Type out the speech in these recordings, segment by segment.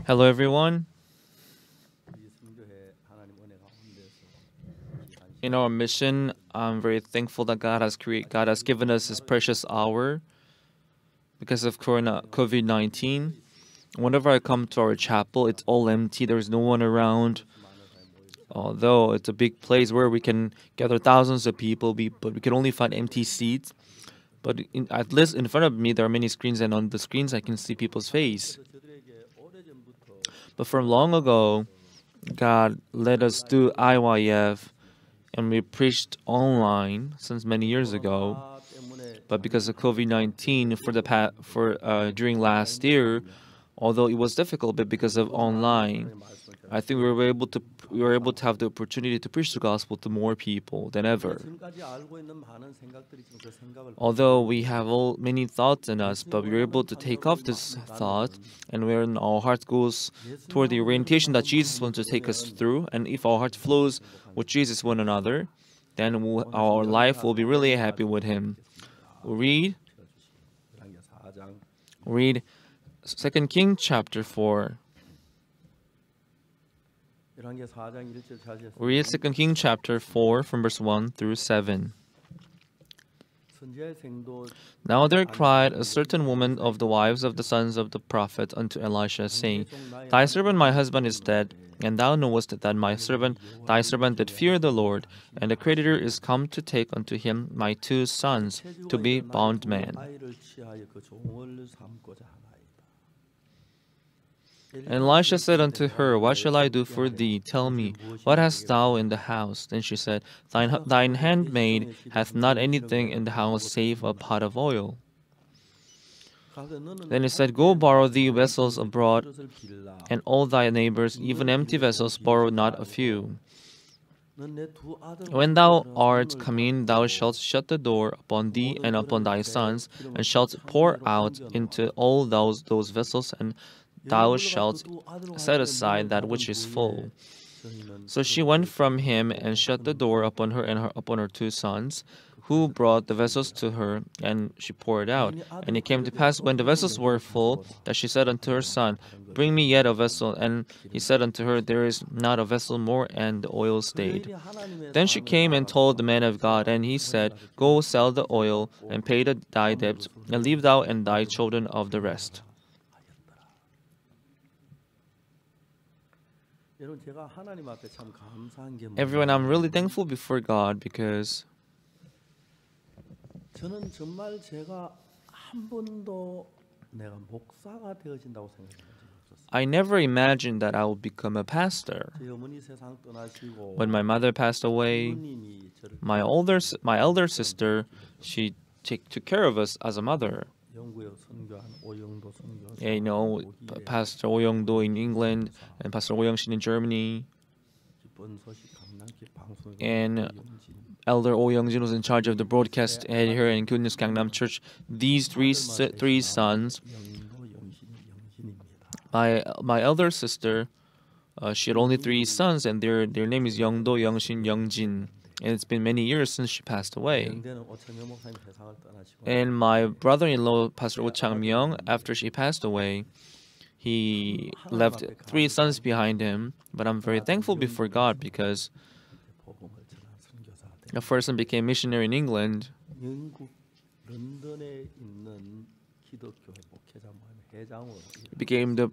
Hello, everyone. In our mission, I'm very thankful that God has given us His precious hour because of COVID-19. Whenever I come to our chapel, it's all empty. There's no one around. Although it's a big place where we can gather thousands of people, but we can only find empty seats. But at least in front of me, there are many screens, and on the screens, I can see people's face. But from long ago, God let us do IYF, and we preached online since many years ago. But because of COVID-19, during last year, although it was difficult, but because of online, I think we were able to have the opportunity to preach the gospel to more people than ever. Although we have many thoughts in us, but we were able to take off this thought, and when our heart goes toward the orientation that Jesus wants to take us through, and if our heart flows with Jesus one another, then our life will be really happy with Him. Read Second King chapter 4. Read 2 King chapter 4 from verse 1 through 7. Now there cried a certain woman of the wives of the sons of the prophet unto Elisha, saying, Thy servant my husband is dead, and thou knowest that thy servant did fear the Lord, and the creditor is come to take unto him my 2 sons to be bondmen. And Elisha said unto her, What shall I do for thee? Tell me, what hast thou in the house? Then she said, Thine handmaid hath not anything in the house save a pot of oil. Then he said, Go borrow thee vessels abroad, and all thy neighbors, even empty vessels, borrow not a few. When thou art come in, thou shalt shut the door upon thee and upon thy sons, and shalt pour out into all those vessels, and thou shalt set aside that which is full. So she went from him and shut the door upon her and upon her 2 sons, who brought the vessels to her, and she poured out. And it came to pass, when the vessels were full, that she said unto her son, Bring me yet a vessel. And he said unto her, There is not a vessel more, and the oil stayed. Then she came and told the man of God, and he said, Go sell the oil, and pay thy debt, and leave thou and thy children of the rest. Everyone, I'm really thankful before God because I never imagined that I would become a pastor. When my mother passed away, my elder sister, she took care of us as a mother. Pastor Oh Young-do in England and Pastor Oh Young-shin in Germany, and Elder Oh Young-jin was in charge of the broadcast here in Good News Gangnam Church. These three sons. My elder sister, she had only 3 sons, and their name is Young-do, Young-shin, Young-jin. And it's been many years since she passed away. And my brother-in-law, Pastor Oh Chang-myung, after she passed away, he left 3 sons behind him. But I'm very thankful before God because the first son became missionary in England. He became the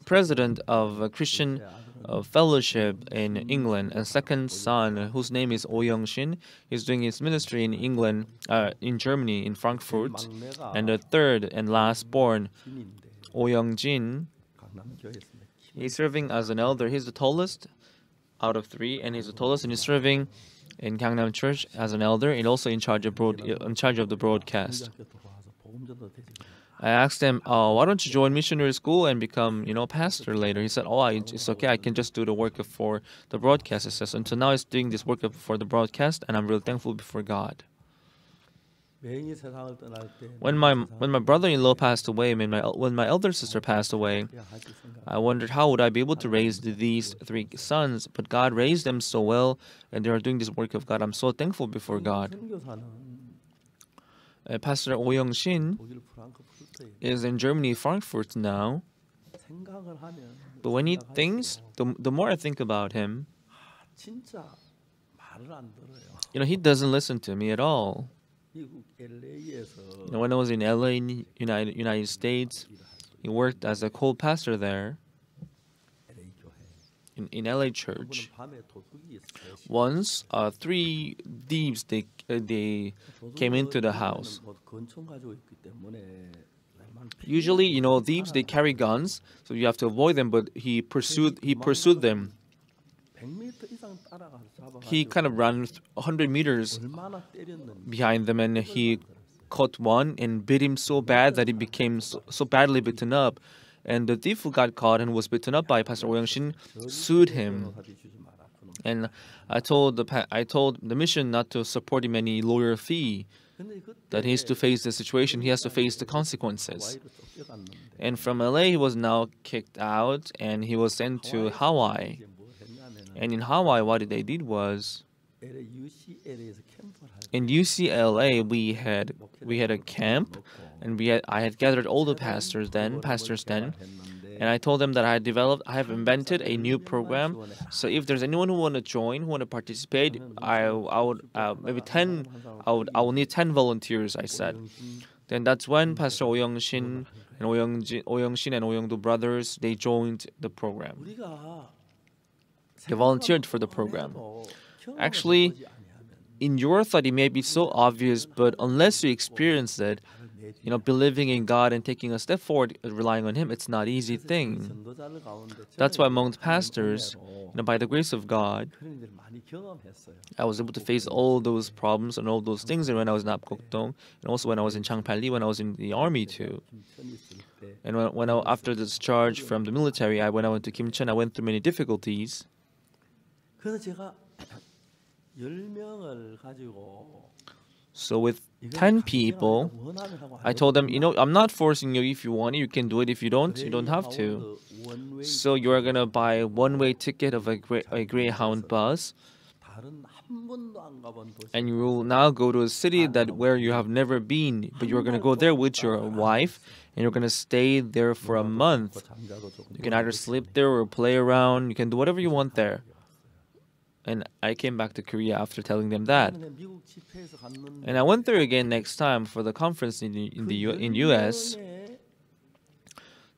president of a Christian fellowship in England. And second son, whose name is Oh Young-shin, is doing his ministry in England, in Germany, in Frankfurt. And the third and last born, Oh Young-jin, he's serving as an elder. He's the tallest out of 3, and he's the tallest, and he's serving in Gangnam Church as an elder, and also in charge of the broadcast. I asked him, why don't you join missionary school and become, pastor later? He said, it's okay. I can just do the work for the broadcast. He says, until now, he's doing this work for the broadcast, and I'm really thankful before God. When my brother-in-law passed away, when my elder sister passed away, I wondered how would I be able to raise these 3 sons. But God raised them so well, and they are doing this work of God. I'm so thankful before God. Pastor Oh Young-shin is in Germany, Frankfurt now. But when he thinks, the more I think about him, he doesn't listen to me at all. When I was in LA, in United States, he worked as a co-pastor there in LA church. Once, three thieves they came into the house. Usually, thieves they carry guns, so you have to avoid them. But he pursued them. He kind of ran 100 meters behind them, and he caught one and bit him so bad that he became so badly bitten up. And the thief who got caught and was bitten up by Pastor Oh Young-shin sued him. And I told the mission not to support him any lawyer fee, that he has to face the situation, he has to face the consequences. And from LA, he was now kicked out, and he was sent to Hawaii. And in Hawaii, what they did was, in UCLA, we had a camp, and I had gathered all the pastors then, and I told them that I have invented a new program. So if there's anyone who want to join, who want to participate, I would need 10 volunteers, I said. Then that's when Pastor Oh Young-shin and Oh Young-shin and Oh Young-do brothers, they joined the program. They volunteered for the program. Actually, in your thought, it may be so obvious, but unless you experience it, believing in God and taking a step forward, relying on Him, it's not an easy thing. That's why among the pastors, by the grace of God, I was able to face all those problems and all those things when I was in Apgokdong, and also when I was in Changpali, when I was in the army too. And after the discharge from the military, when I went to Kimcheon, I went through many difficulties. So with 10 people, I told them, I'm not forcing you. If you want it, you can do it. If you don't have to. So you are going to buy a one-way ticket of a Greyhound bus, and you will now go to a city where you have never been, but you're going to go there with your wife, and you're going to stay there for a month. You can either sleep there or play around. You can do whatever you want there. And I came back to Korea after telling them that. And I went there again next time for the conference in US.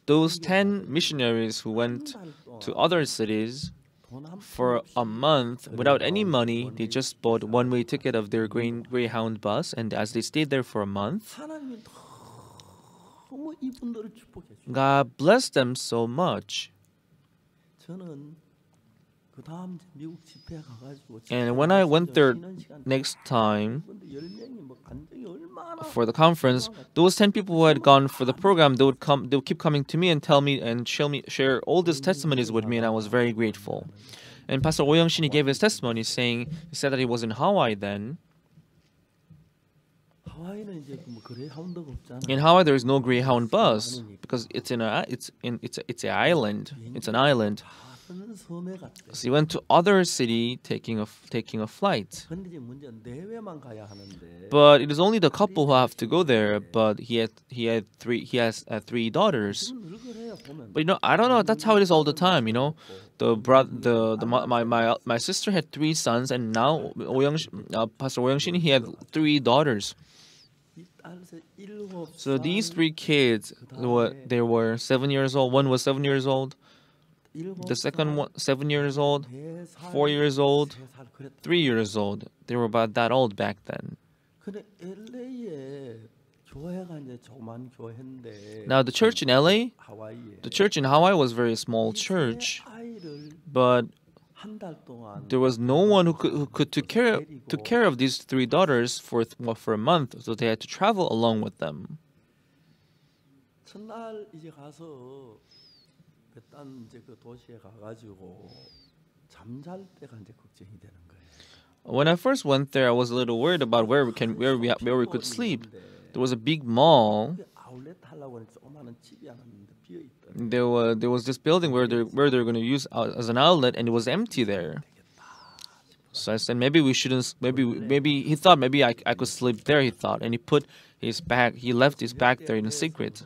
Those 10 missionaries who went to other cities for a month without any money, they just bought one-way ticket of their Greyhound bus, and as they stayed there for a month, God blessed them so much. And when I went there next time for the conference, those 10 people who had gone for the program, they would keep coming to me and tell me and share all these testimonies with me, and I was very grateful. And Pastor Oh Young-shin, he gave his testimony, he said that he was in Hawaii then. In Hawaii, there is no Greyhound bus because it's an island. It's an island. So he went to other city taking a flight. But it is only the couple who have to go there. But he has three daughters. But I don't know. That's how it is all the time. My sister had 3 sons, and now Pastor Oh Young-shin, he had 3 daughters. So these 3 kids, they were 7 years old. One was 7 years old. The second one, 7 years old, 4 years old, 3 years old. They were about that old back then. Now the church in LA, the church in Hawaii was a very small church, but there was no one who could took care of these 3 daughters for a month, so they had to travel along with them. When I first went there, I was a little worried about where we could sleep. There was a big mall. There was this building where they're going to use as an outlet, and it was empty there. So I said maybe we shouldn't. Maybe he thought maybe I could sleep there. He thought, and he left his bag there in secret.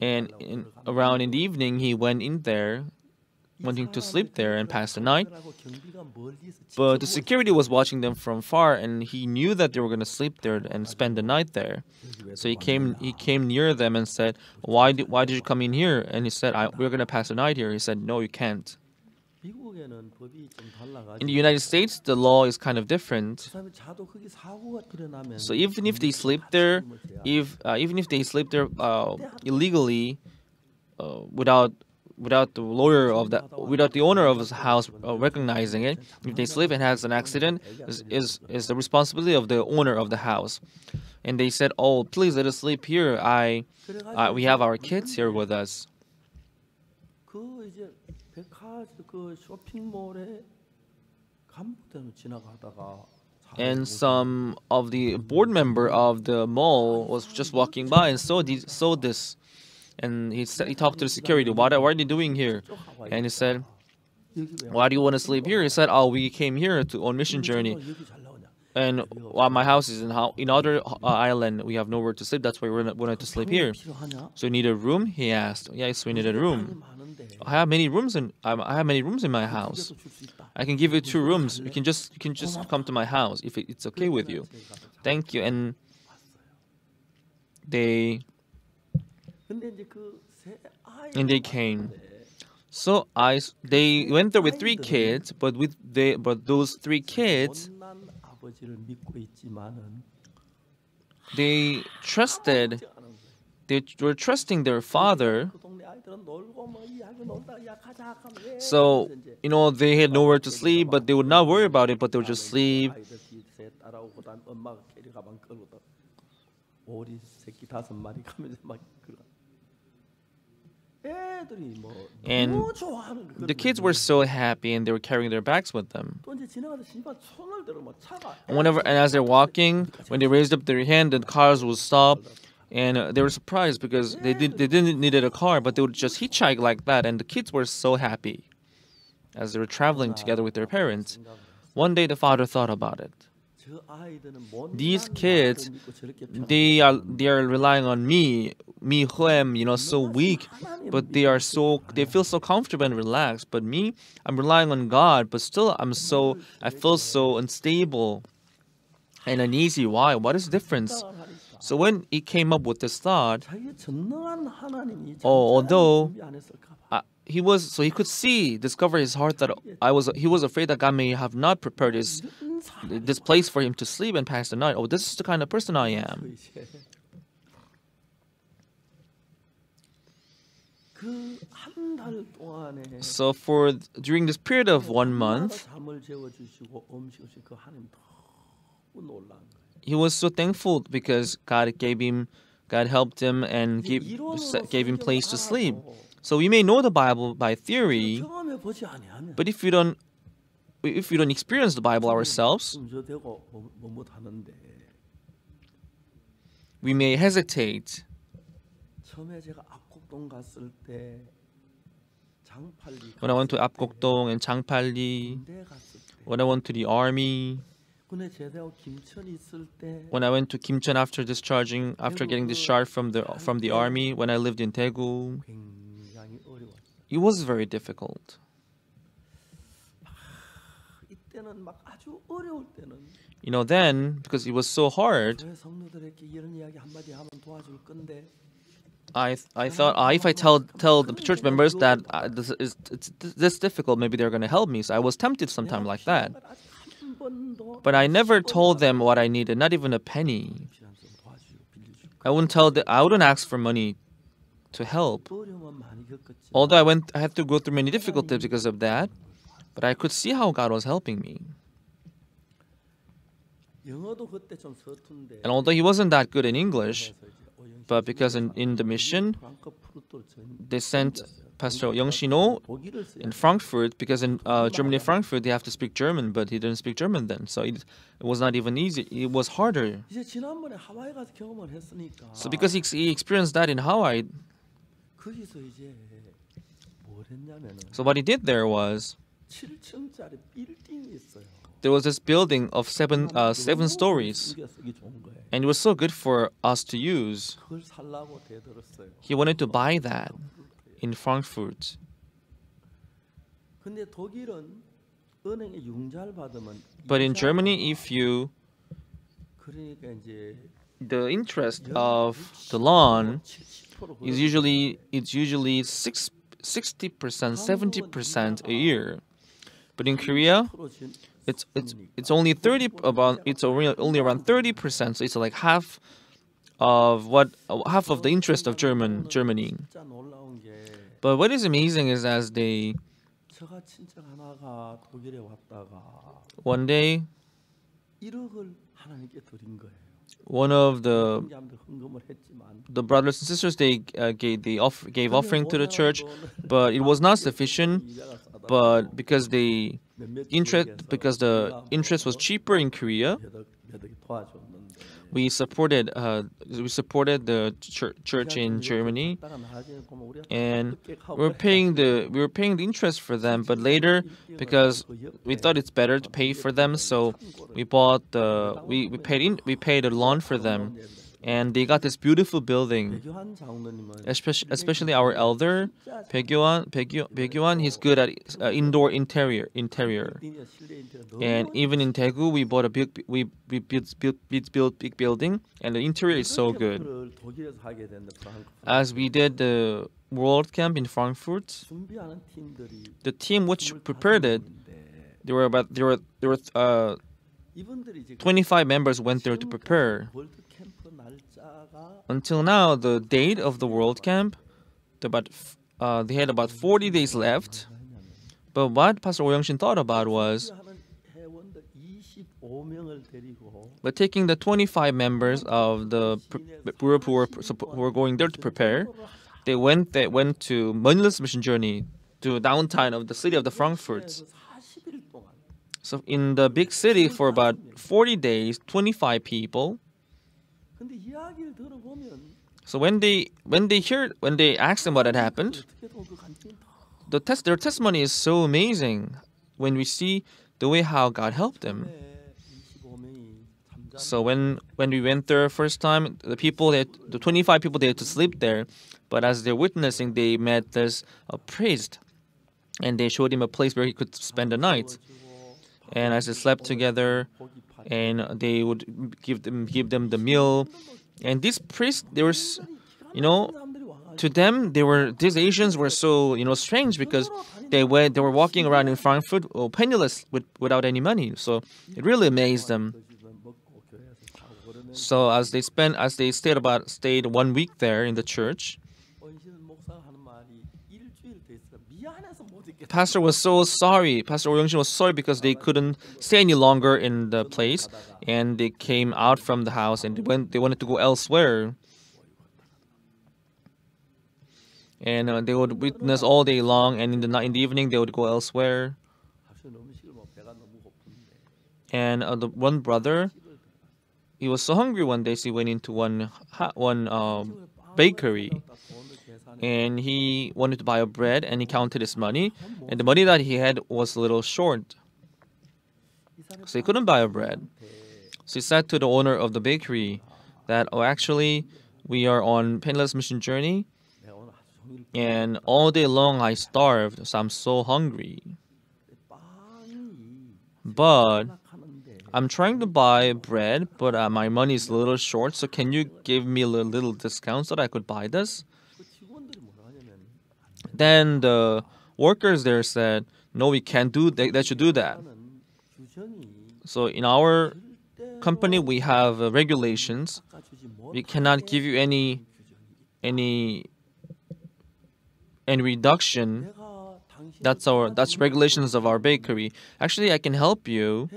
And around in the evening, he went in there, wanting to sleep there and pass the night. But the security was watching them from far, and he knew that they were going to sleep there and spend the night there. So he came near them and said, why did you come in here? And he said, we're going to pass the night here. He said, no, you can't. In the United States, the law is kind of different. So even if they sleep there, even if they sleep there illegally, without the without the owner of the house recognizing it, if they sleep and has an accident, is the responsibility of the owner of the house. And they said, "Oh, please let us sleep here. We have our kids here with us." And some of the board member of the mall was just walking by and saw this, and he talked to the security. What are you doing here? And he said, "Why do you want to sleep here?" He said, "Oh, we came here on mission journey, and while my house is in other island, we have nowhere to sleep. That's why we wanted to sleep here." "So you need a room?" he asked. "Yes, we need a room. I have many rooms in my house. I can give you 2 rooms. You can just come to my house if it's okay with you." "Thank you." And they came. So they went there with 3 kids, but those 3 kids, they were trusting their father. So, they had nowhere to sleep, but they would not worry about it, but they would just sleep. And the kids were so happy, and they were carrying their bags with them. And as they're walking, when they raised up their hand, the cars would stop. And they were surprised because they didn't need a car, but they would just hitchhike like that. And the kids were so happy as they were traveling together with their parents. One day the father thought about it. These kids, they are relying on me who am so weak, but they feel so comfortable and relaxed. But me, I'm relying on God, but still I feel so unstable and uneasy. Why? What is the difference? So when he came up with this thought, although he could discover his heart that he was afraid that God may have not prepared this place for him to sleep and pass the night. Oh, this is the kind of person I am. So during this period of 1 month, he was so thankful because God helped him and gave him place to sleep. So we may know the Bible by theory, but if we don't experience the Bible ourselves, we may hesitate. When I went to Apgokdong and Changpalli, when I went to the army, when I went to Kimcheon after getting discharged from the army, when I lived in Daegu, it was very difficult. Then, because it was so hard, I thought if I tell the church members that this difficult, maybe they're going to help me. So I was tempted sometime like that. But I never told them what I needed, not even a penny. I wouldn't ask for money to help. Although I had to go through many difficulties because of that, but I could see how God was helping me. And although he wasn't that good in English, but because in the mission, they sent Pastor Young-shin-oh in Frankfurt, because in Germany, Frankfurt, they have to speak German, but he didn't speak German then. So it was not even easy. It was harder. So because he experienced that in Hawaii, so what he did there was, there was this building of seven stories, and it was so good for us to use. He wanted to buy that in Frankfurt. But in Germany, if you the interest of the loan is usually 60%, 70% a year. But in Korea, it's only 30 about it's only around 30%. So it's like half of the interest of Germany. But what is amazing is one day one of the brothers and sisters, they gave offering to the church, but it was not sufficient. But because the interest was cheaper in Korea, we supported the church in Germany, and we were paying the interest for them. But later, because we thought it's better to pay for them, so we paid a loan for them, and they got this beautiful building. Especially our elder, Baekyoan, he's good at indoor interior. And even in Daegu, we built big building, and the interior is so good. As we did the World Camp in Frankfurt, the team which prepared it, there were 25 members went there to prepare. Until now, the date of the World Camp, they had about 40 days left. But what Pastor Oh Young-shin thought about was, but taking the 25 members of the group who were going there to prepare, they went to Manilus Mission Journey to downtown of the city of the Frankfurt. So in the big city for about 40 days, 25 people. So when they asked them what had happened, their testimony is so amazing when we see the way how God helped them. So when we went there first time, the 25 people, they had to sleep there, but as they're witnessing, they met this priest, and they showed him a place where he could spend the night. And as they slept together, and they would give them the meal. And these priests, to them, these Asians were so strange, because they were walking around in Frankfurt penniless without any money. So it really amazed them. So as they stayed 1 week there in the church, Pastor was so sorry. Pastor Oh Young-shin was sorry because they couldn't stay any longer in the place, and they came out from the house and they wanted to go elsewhere. And they would witness all day long, and in the evening they would go elsewhere. And the one brother, he was so hungry one day, so he went into one bakery. And he wanted to buy a bread, and he counted his money, and the money that he had was a little short, so he couldn't buy a bread. So he said to the owner of the bakery that, actually, we are on Penniless Mission Journey, and all day long I starved, so I'm so hungry. But I'm trying to buy bread, but my money is a little short, so can you give me a little discount so that I could buy this? Then the workers there said, no, we can't do that. They should do that. So in our company, we have regulations. We cannot give you any reduction. That's regulations of our bakery. Actually, I can help you,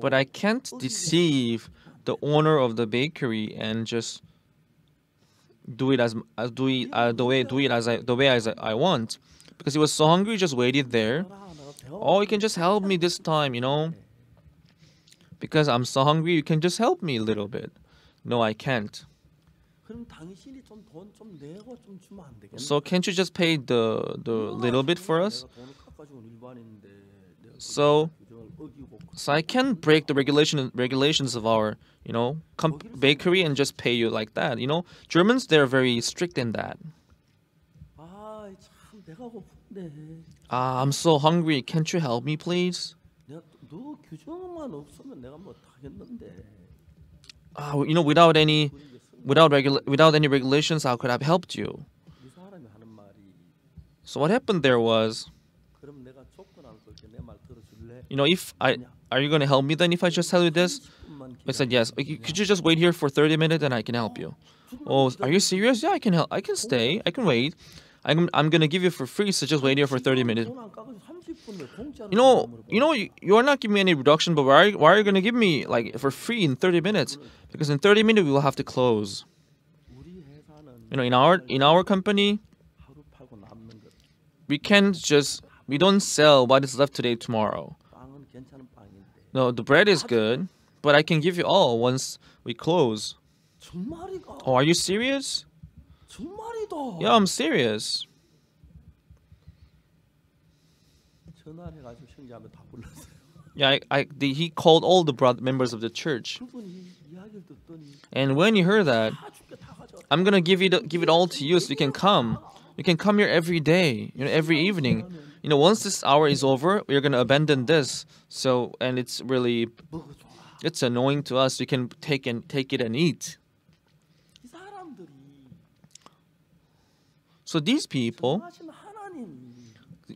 but I can't deceive the owner of the bakery and just do it as I want, because he was so hungry, just waited there. Oh, you can just help me this time, because I'm so hungry. You can just help me a little bit. No, I can't. So can't you just pay the little bit for us? So, so I can break the regulations of our, bakery and just pay you like that. Germans, they're very strict in that. 참 배가 고픈데. I'm so hungry. Can't you help me, please? 너 규정만 없으면 내가 뭐 하겠는데. Without any regulations, how could I have helped you? 이 사람이 하는 말이 So what happened there was, 그럼 내가 조건 안 걸게 내 말 들어줄래? if are you gonna help me then if I just tell you this? 10분만 I said yes. Could you just wait here for 30 minutes and I can help you? Oh, are you serious? Yeah, I can help. I can stay. I can wait. I'm gonna give you for free, so just wait here for 30 minutes. 돈안 깎아서 30분에 공짜로. You are not giving me any reduction, but why are you gonna give me like for free in 30 minutes? Because in 30 minutes we will have to close. 우리 회사는 In our company, 하루 팔고 남는 것. we don't sell what is left today tomorrow. 빵은 괜찮은 빵인데. No, the bread is good, but I can give you all once we close. 정말이가? Oh, are you serious? 정말이다. Yeah, I'm serious. 전화를 해가지고 형제하면 다 불렀어요. Yeah, he called all the members of the church. 그분이 이야기를 듣더니 And when you heard that, 다 죽게 다 가져. I'm gonna give it all to you so you can come. You can come here every day, every evening. Once this hour is over, we're gonna abandon this. So, and it's really, 먹어 줘. it's annoying to us. You can take it and eat. 이 사람들이 So these people, 하신 하나님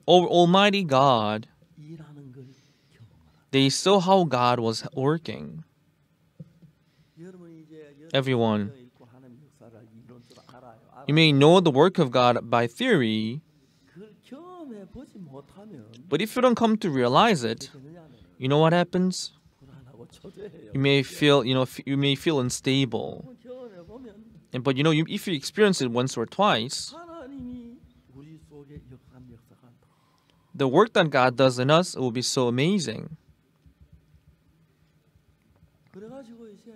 Almighty God, 일하는 걸 경험하라. they saw how God was working. 여러분 이제 Everyone. 읽고 하나님 역사를 이론 줄 알아요. You may know the work of God by theory, 그걸 경험해 보지 못하면 but if you don't come to realize it, 되느냐는 you know what happens? 불안하고 초조해요. You may feel unstable. 경험해 보면 But if you experience it once or twice, 하나님이 우리 속에 역사가 the work that God does in us will be so amazing. 그래가지고 이제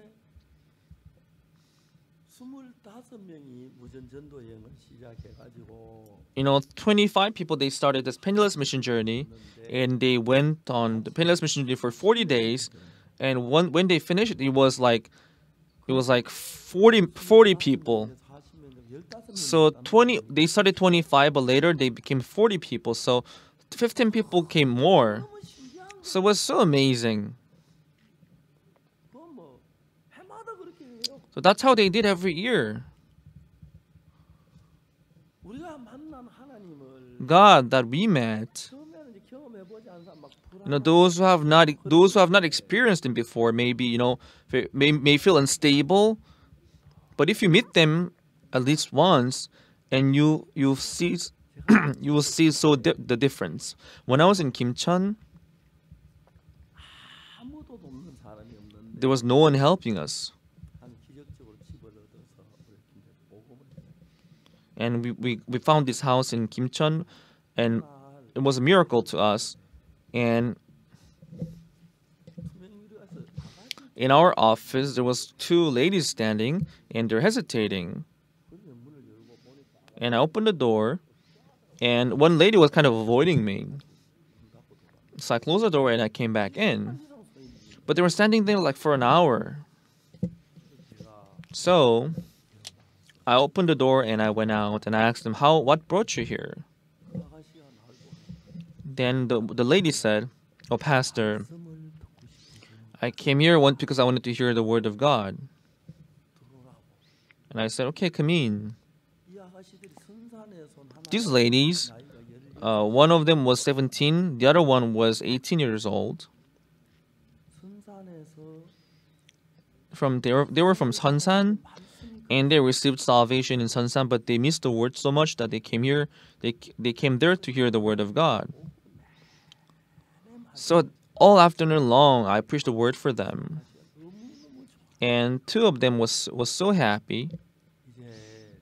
25명이 무전 전도 여행을 시작해가지고 25 people, they started this penniless mission journey, and they went on the penniless mission journey for 40 days. And when they finished, it was like 40 people. 40명, 15명. So they started 25, but later they became 40 people. So 15 people came more. 너무 신기한 거. So it was so amazing. 그건 뭐 해마다 그렇게 해요. So that's how they did every year. 우리가 만난 하나님을 God that we met, 처음에는 이제 경험해 보지 않은 사람 막 those who have not experienced him before, maybe may feel unstable. But if you meet them at least once, and you see you will see the difference. When I was in Kimcheon, 아무도 돕는 사람이 없는데 there was no one helping us, 한 기적적으로 집을 얻어서 이렇게 복음을 and we found this house in Kimcheon, and it was a miracle to us. And in our office, there was 2 ladies standing, and they're hesitating. And I opened the door, and one lady was kind of avoiding me. So I closed the door and I came back in. But they were standing there like for an hour. So I opened the door and I went out and I asked them, what brought you here? Then the lady said, "Oh, Pastor, I came here because I wanted to hear the word of God." And I said, "Okay, come in." These ladies, one of them was 17, the other one was 18 years old. They were from Sunsan, and they received salvation in Sunsan, but they missed the word so much that they came here. They came there to hear the word of God. So all afternoon long, I preached the word for them, and 2 of them was so happy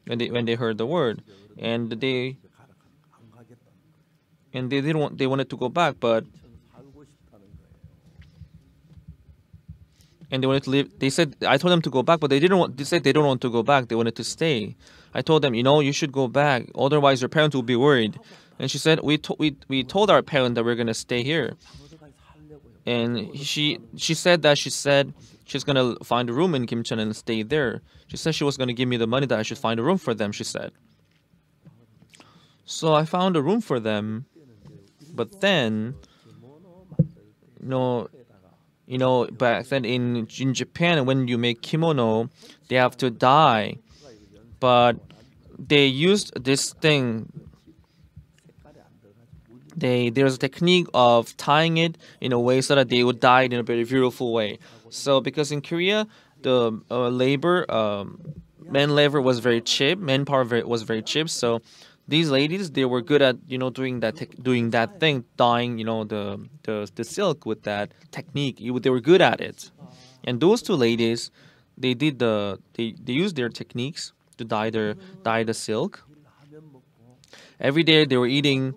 when they heard the word, and they wanted to go back, but and they wanted to leave. They said I told them to go back, but they didn't want. They said they don't want to go back. They wanted to stay. I told them, you should go back. Otherwise, your parents will be worried. And she said, we told our parents that we're gonna stay here. and she said that she's gonna find a room in Kimcheon and stay there. She said she was gonna give me the money that I should find a room for them. She said. So I found a room for them, but then, you know, back then in Japan, when you make kimono, they have to dye, but they used this thing. There's a technique of tying it in a way so that they would dye it in a very beautiful way. So because in Korea, the man labor was very cheap, was very cheap. So these ladies, they were good at doing that thing, dyeing the silk with that technique. They were good at it, and those two ladies, they used their techniques to dye the silk. Every day they were eating.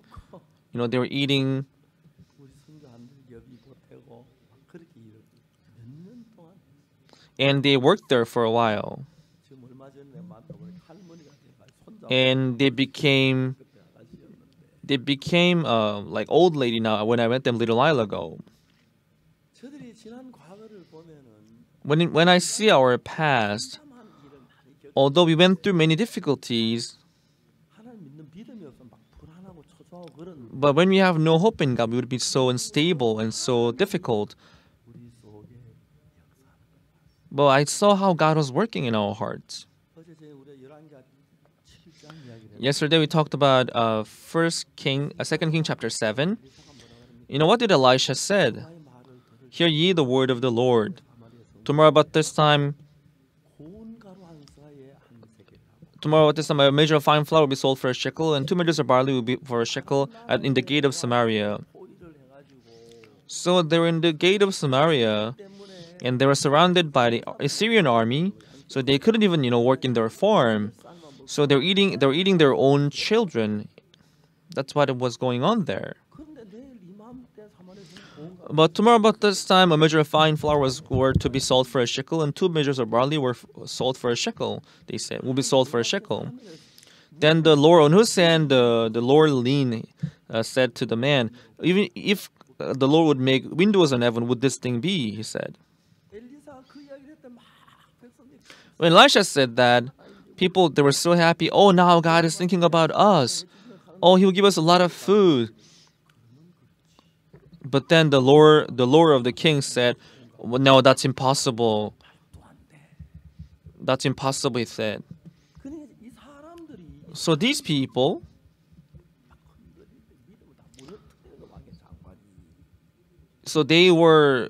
They were eating, 우리 선교한들 여기 보태고 막 그렇게 몇 년 동안 and they worked there for a while, 지금 얼마 전에 만나보니까 할머니가 돼가지고 손자 and they became like old lady now. When I met them a little while ago, 저들이 지난 과거를 보면은 when I see our past, 참한 일을 많이 겪. although we went through many difficulties, 하나님 믿는 믿음이 없으면 막 불안하고 초조하고 그런 but when we have no hope in God, we would be so unstable and so difficult. 우리 속에 But I saw how God was working in our hearts. 어제 저희 우리 열왕기하 7장 이야기를 Yesterday we talked about Second King chapter 7. You know what did Elisha said? 나의 말을 들을 Hear ye the word of the Lord. 사마리아에서 Tomorrow about this time, 고운 가루 한 사에 한 세겔하고 tomorrow at this time, a measure of fine flour will be sold for a shekel, and 2 measures of barley will be for a shekel in the gate of Samaria. 포위를 해가지고 So they were in the gate of Samaria, 때문에 and they were surrounded by the Assyrian army, so they couldn't even work in their farm. So they were eating their own children. That's what was going on there. 그런데 내일 이맘때 사마리아에서 고운 가루 But tomorrow about this time, a measure of fine flour were to be sold for a shekel, and 2 measures of barley were sold for a shekel. They said will be sold for a shekel. Then the Lord, on whose hand the Lord leaned, said to the man, even if the Lord would make windows in heaven, would this thing be? He said. 엘리사가 그 이야기를 했더니 막 백성들이 When Elisha said that, people, they were so happy. Oh, now God is thinking about us. Oh, He will give us a lot of food. But then the Lord of the king said, well, no, that's impossible. That's impossible, he said. 그러니까 이 사람들이 So these people, 믿음을 다 무너뜨리는 거 왕의 장관이 so they were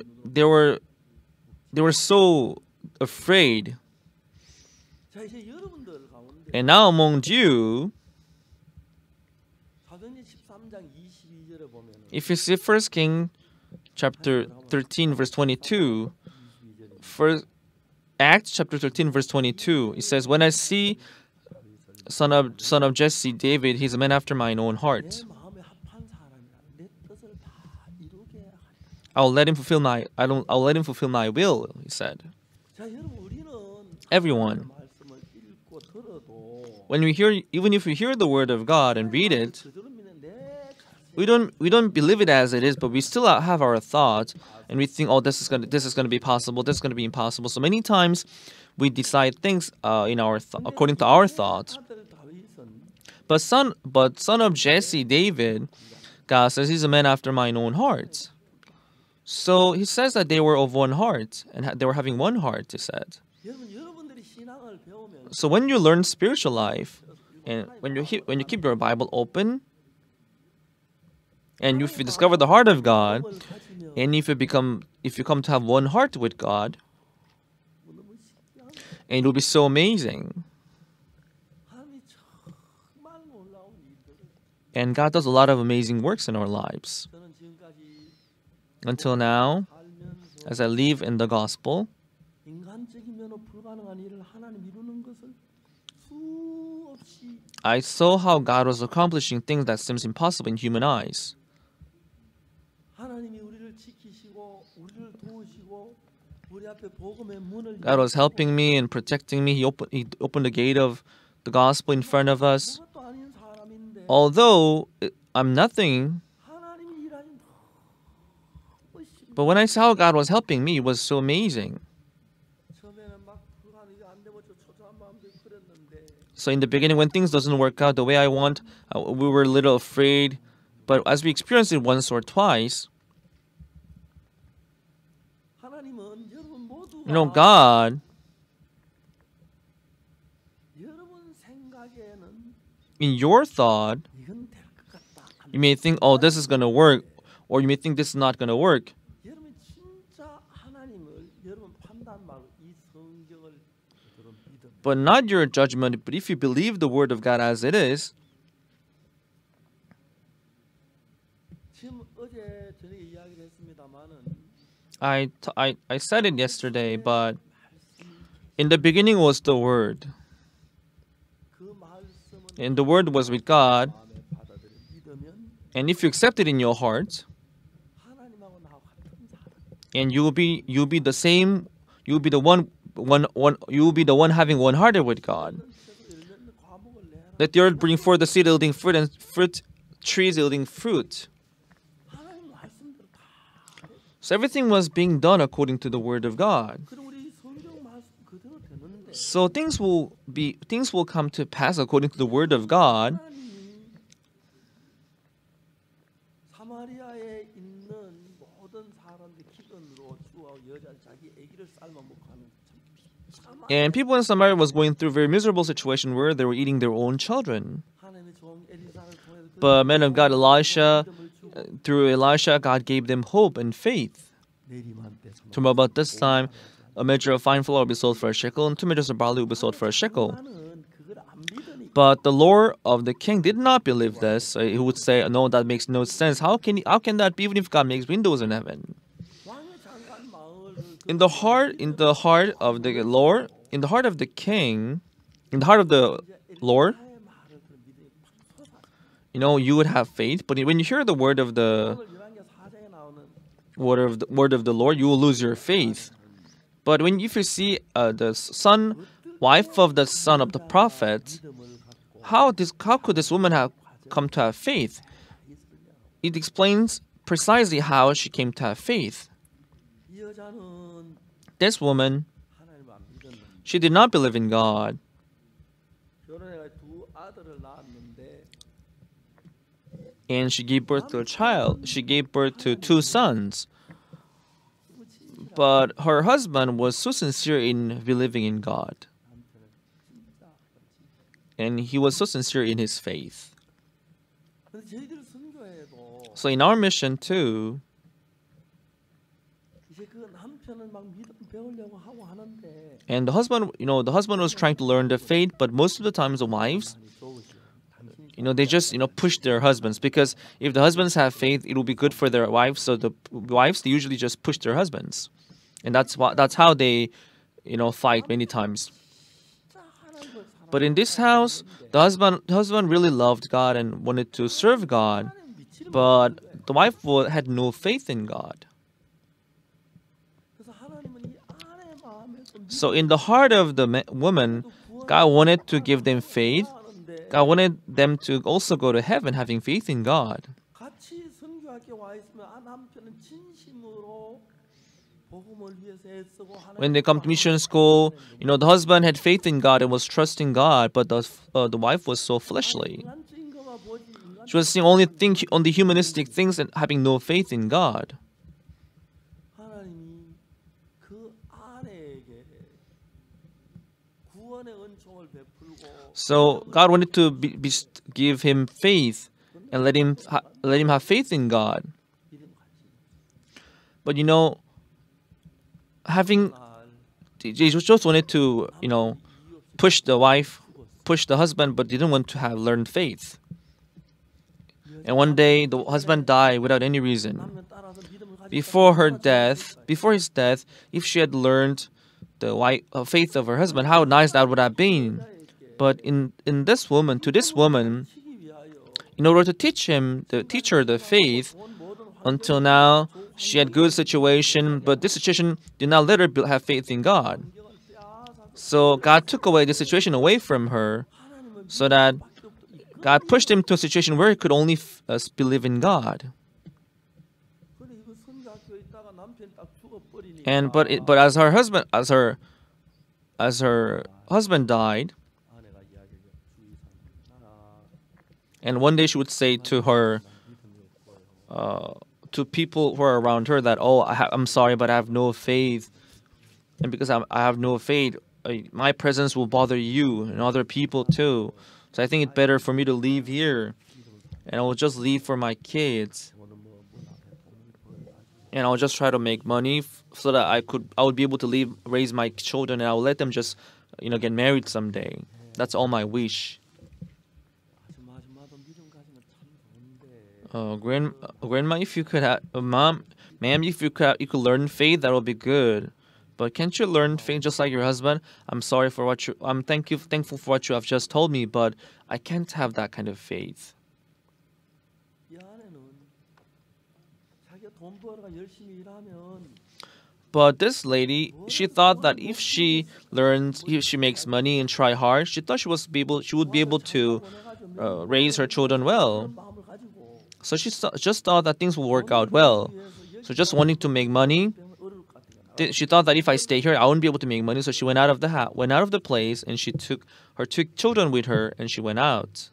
so afraid. 자 이제 여러분들 가운데 And now among you, 사도행전 13장 22절에 보면은 if you see 1 King chapter 13 verse 22, first Acts chapter 13 verse 22, it says, "When I see son of Jesse, David, he's a man after mine own heart. 내 마음에 합한 사람이라 내 뜻을 다 이루게 하리라." I'll let him fulfill my will," he said. 자 여러분 우리는 Everyone, 말씀을 읽고 들어도 when we hear, even if we hear the word of God and read it, 그대로 믿는 내 자신 we don't believe it as it is, but we still have our thoughts, and we think, oh, this is gonna be possible, this is gonna be impossible. So many times, we decide things according to our thoughts. 아들 다윗은 But son of Jesse, David, God says he's a man after mine own heart. So he says that they were of one heart and they were having one heart. He said. 여러분들이 신앙을 배우면 So when you learn spiritual life, and when you keep your Bible open, and if you discover the heart of God, 을 가지면 and if you come to have one heart with God, 너무 신기한 and it will be so amazing. 하나님이 정말 놀라운 일들을 And God does a lot of amazing works in our lives. 저는 지금까지 Until now, 살면서 as I live in the gospel, 인간적이면 불가능한 일을 하나님 이루는 것을 수없이 I saw how God was accomplishing things that seems impossible in human eyes. 하나님이 우리를 지키시고 우리를 도우시고 우리 앞에 복음의 문을 God was helping me and protecting me. He opened the gate of the gospel in front of us. 아무것도 아닌 사람인데 Although I'm nothing, 하나님이 일하니 너무 But when I saw how God was helping me, it was so amazing. 처음에는 막 불안 이게 안 되면 저 초조한 마음도 그랬는데 So in the beginning, when things doesn't work out the way I want, we were a little afraid. But as we experienced it once or twice, 하나님은 여러분 모두가 God, 여러분 생각에는 in your thought, 이건 될 것 같다. you may think, oh, this is going to work, or you may think this is not going to work. 여러분 진짜 하나님을 여러분 판단 말고 이 성경을 여러분 믿음. But not your judgment, but if you believe the word of God as it is, 지금 어제 저녁에 이야기를 했습니다만은 I said it yesterday, but in the beginning was the word, 그 말씀은 and the word was with God, 마음에 받아들여 믿으면 and if you accept it in your heart, 하나님하고 나하고 같은 사람. and you'll be the same, you'll be the one you will be the one having one hearted with God. 그래서 열매는 과목을 내라. Let the earth bring forth the seed yielding fruit and fruit trees yielding fruit. 하나님 말씀대로 다. So everything was being done according to the word of God. 그럼 우리 성경 말씀 그대로 되는데 So things will come to pass according to the word of God. 하나님이 사마리아에 있는 모든 사람들 기근으로 주와 여자 자기 아기를 삶아 먹고 하는 참 And people in Samaria was going through a very miserable situation where they were eating their own children. 하나님의 종 엘리사를 통해서 그 But man of God Elisha, 믿음을 주고 through Elisha, God gave them hope and faith. 내리만 때 From about this time, a measure of fine flour will be sold for a shekel, and 2 measures of barley will be sold for a shekel. 나는 그걸 안 믿으니까 But the Lord of the king did not believe this. He would say, "No, that makes no sense. How can that be? Even if God makes windows in heaven." 왕의 장관 마을 In the heart of the Lord, in the heart of the king, in the heart of the Lord, 엘리사의 말을 그 믿음이 팍 솟아. you would have faith. But when you hear the word of the 오늘 열왕기하 4장에 나오는 word of the Lord, you will lose your faith. But if you see the wife of the son of the prophet, 믿음을 갖고 how could this woman have come to have faith? It explains precisely how she came to have faith. 이 여자는 This woman, 하나님을 안 믿었는데 she did not believe in God, 결혼해가 두 아들을 낳았는데 and she gave birth to a child. She gave birth to 2 sons. But her husband was so sincere in believing in God, and he was so sincere in his faith. 근데 저희들 선교회도 So in our mission too, 이제 그 남편은 막 믿음 배우려고 하고 하는데 and the husband was trying to learn the faith, but most of the times the wives, 많이 좋으시고 당신이 they just push their husbands, because if the husbands have faith, it will be good for their wives. So the wives, they usually just push their husbands, and that's how they fight many times. 진짜 하나님을 사랑. But in this house, the husband really loved God and wanted to serve God, 하나님 미치는 but the wife had no faith in God. 그래서 하나님은 이 아내 마음에서 So in the heart of the woman, God wanted to give them faith. 하는데 God wanted them to also go to heaven having faith in God. 같이 선교학교에 와 있으면 아 남편은 진심으로 복음을 위해서 애쓰고 When they come to mission school, the husband had faith in God and was trusting God, but the wife was so fleshly. 인간적인 것만 보지 인간 She was seeing only on the humanistic things and having no faith in God. 하나님이 그 아내에게 구원의 은총을 베풀고 So God wanted to give him faith and let him have faith in God. 믿음 가지. But having Jesus just wanted to push the wife, push the husband, but didn't want to have learned faith. And one day the husband died without any reason. 남편 따라서 믿음을 가지. Before his death, if she had learned the faith of her husband, how nice that would have been. But to this woman, 시기 위하여 in order to teach her the faith, until now she had good situation, but this situation did not let her have faith in God. So God took away the situation away from her, so that God pushed him to a situation where he could only believe in God. 근데 이거 선교학교에 있다가 남편이 딱 And 죽어버리니까 but as her husband died, 아내가 이야기해요. 주위 사람 and one day she would say to her 믿음이 없고요. to people who are around her that, oh, I'm sorry, but I have no faith, and because I have no faith, my presence will bother you and other people too. So I think it's better for me to leave here, and I will just leave for my kids, 저는 문 앞에 돈을 벌어가지고 and I'll just try to make money so that I would be able to raise my children, and I'll let them just get married someday. That's all my wish. 아줌마도 믿음 가지면 참 좋은데 Grandma, if you could have, ma'am, if you could learn faith, that would be good. But can't you learn faith just like your husband? I'm sorry for I'm thankful for what you have just told me, but I can't have that kind of faith. 이 아내는 자기가 돈 벌어가 열심히 일하면 But this lady, she thought that if she makes money and try hard, she thought she would be able to raise her children well. 마음을 가지고 So she just thought that things will work out well. So just wanting to make money, 어려울 것 같아요. she thought that if I stay here, I wouldn't be able to make money. So she went out of the place, and she took her two children with her, and she went out.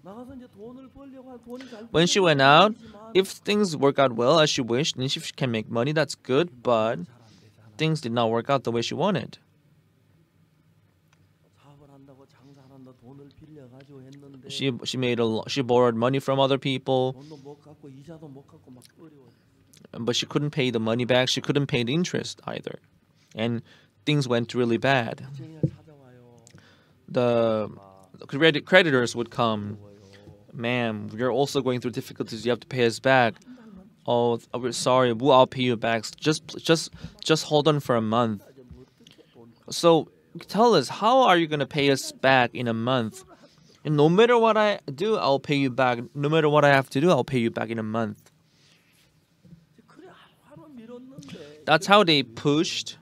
나가서 이제 돈을 벌려고 할 돈이 잘 When she went out, if things work out well as she wished, then she can make money. That's good, but things did not work out the way she wanted. 사업을 한다고 장사한다 돈을 빌려 가지고 했는데 She borrowed money from other people, 돈도 못 갚고 이자도 못 갚고 막 어려워. but she couldn't pay the money back. She couldn't pay the interest either, and things went really bad. 빚쟁이가 찾아와요. The creditors would come. Ma'am, we're also going through difficulties. You have to pay us back. Oh, we're sorry. I'll pay you back. Just hold on for a month. So tell us, how are you going to pay us back in a month? And no matter what I do, I'll pay you back. No matter what I have to do, I'll pay you back in a month. 그래 하루 미뤘는데 That's how they pushed.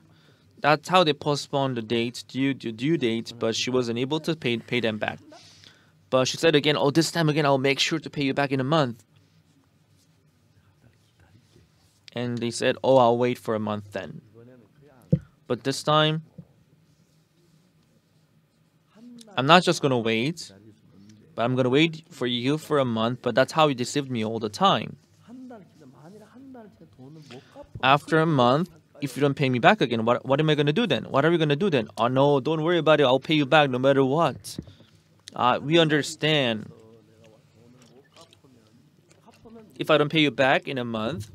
That's how they postponed the due date, but she wasn't able to pay them back. But she said again, oh, this time again, I'll make sure to pay you back in a month. And they said, oh, I'll wait for a month then. But this time, I'm not just going to wait, but I'm going to wait for you for a month. But that's how you deceived me all the time. 만일 한 달째 돈을 못 갚아 After a month, if you don't pay me back again, what am I going to do then? What are we going to do then? Oh, no, don't worry about it. I'll pay you back no matter what. We understand. If I don't pay you back in a month,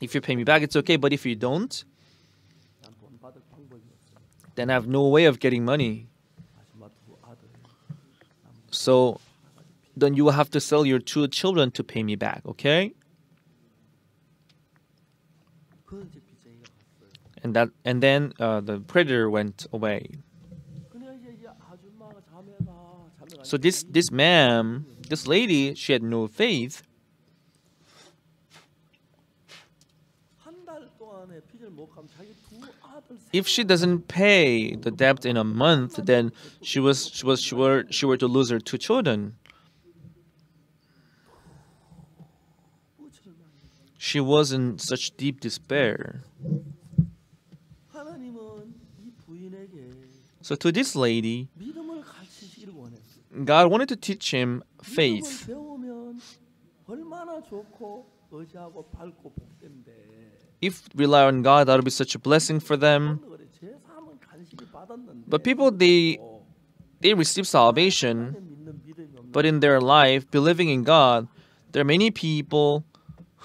if you pay me back, it's okay. But if you don't, 돈 받을 방법이 없어. then I have no way of getting money. 아줌마 두 아들 So then you will have to sell your two children to pay me back, okay? 그 이제 빚쟁이가 갔어요. And then the predator went away. 그냥 이제 아줌마가 자매가 So this lady, she had no faith. 한 달 동안에 빚을 못 갚으면 자기 두 아들 If she doesn't pay the debt in a month, then she were to lose her two children. She was in such deep despair. 하나님은 이 부인에게 So to this lady, 믿음을 가르치시기를 원했어요. God wanted to teach him 믿음을 faith. 배우면 얼마나 좋고 의지하고 밝고 복된데. If rely on God, that would be such a blessing for them. 그래 제3은 간신히 받았는데. But people, they receive salvation, 믿는 믿음이 없는 but in their life, believing in God, there are many people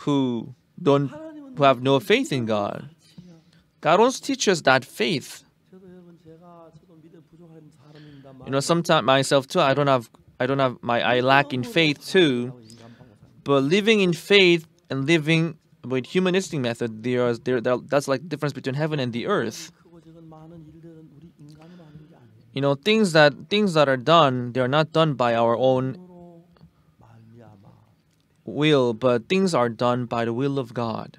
who have no faith in God. God wants to teach us that faith. 저도 여러분 저도 믿음 부족한 사람입니다만. Sometimes myself too, I lack in faith too. But living in faith and living with humanistic method, that's like the difference between heaven and the earth. 크고 작은 많은 일들은 우리 인간으로 하는 게 아니에요. Things that are done, they are not done by our own 으로 말미암아 will, but things are done by the will of God.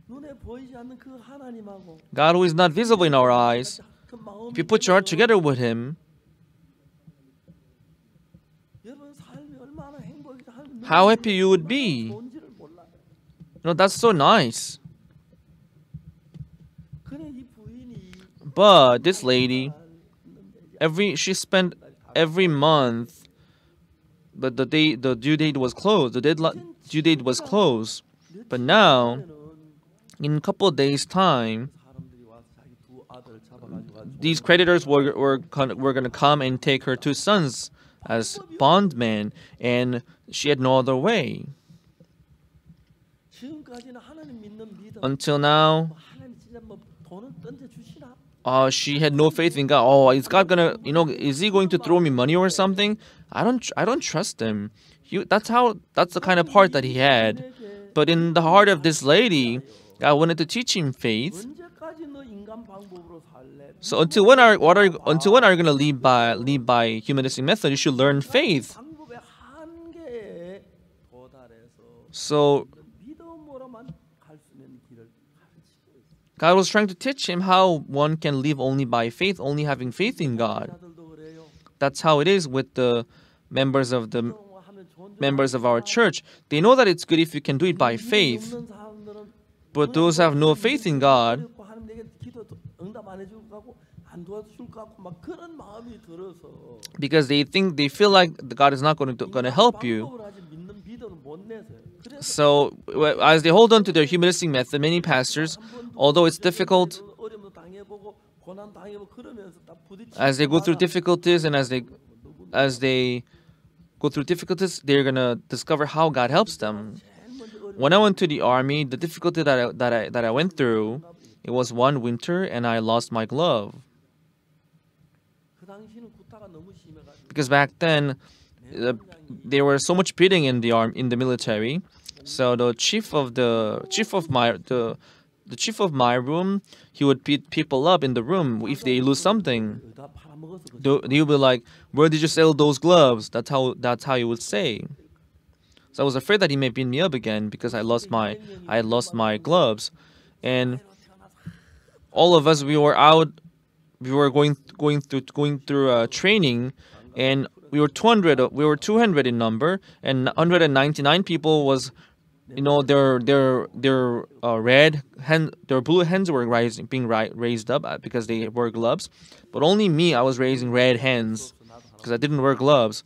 눈에 보이지 않는 그 하나님하고 God, who is not visible in our eyes, 그 마음이 if you put your heart together with Him, 여러분 삶이 얼마나 행복이다. how happy you would be. 뭔지를 몰라요. That's so nice. But this lady, she spent every month, but the due date was closed. The deadline due date was closed. But now, in a couple of days' time, 사람들이 와서 자기 두 아들 잡아가지고 these creditors were going to come and take her two sons as bondmen, and she had no other way. 지금까지는 하나님 믿는 믿음. Until now, 하나님 진짜 뭐 돈을 던져 주시나? she had no faith in God. Oh, is God gonna, is He going to throw me money or something? I don't trust Him. That's the kind of heart that he had. But in the heart of this lady, God wanted to teach him faith. 언제까지 너 인간 방법으로 살래? So until when are you gonna live by humanistic method? You should learn faith. 방법의 한계에 도달해서 So 믿음으로만 갈 수 있는 길을 가르치고 있어요. God was trying to teach him how one can live only by faith, only having faith in God. 자들도 그래요. That's how it is with the members of 하면 좋은 members of our church. They know that it's good if you can do it by faith, 없는 사람들은 but those who have no faith in God, 어렵고 하나님 내게 기도 응답 안 해줄 것 같고 안 도와줄 것 같고 막 그런 마음이 들어서 because they feel like God is not going to help you. 방법을 아직 믿는 믿음을 못 내서요. 그래서 So as they hold on to their humanistic method, many pastors, although it's difficult, 어려움도 당해보고 고난 당해보고 그러면서 딱 부딪히고 as they go through difficulties and as they go through difficulties, they're gonna discover how God helps them. When I went to the army, the difficulty that I went through, it was one winter and I lost my glove. 그 당시는 구타가 너무 심해가지고 Because back then, there was so much beating in the military. So the chief of my room, he would beat people up in the room if they lose something. 다 팔아먹어서 He'll be like, "Where did you sell those gloves?" That's how he would say. So I was afraid that he may beat me up again because I had lost my gloves, and all of us we were going through training, and we were 200 in number, and 199 people was, their blue hands were being raised up because they wore gloves, but only me, I was raising red hands because I didn't wear gloves.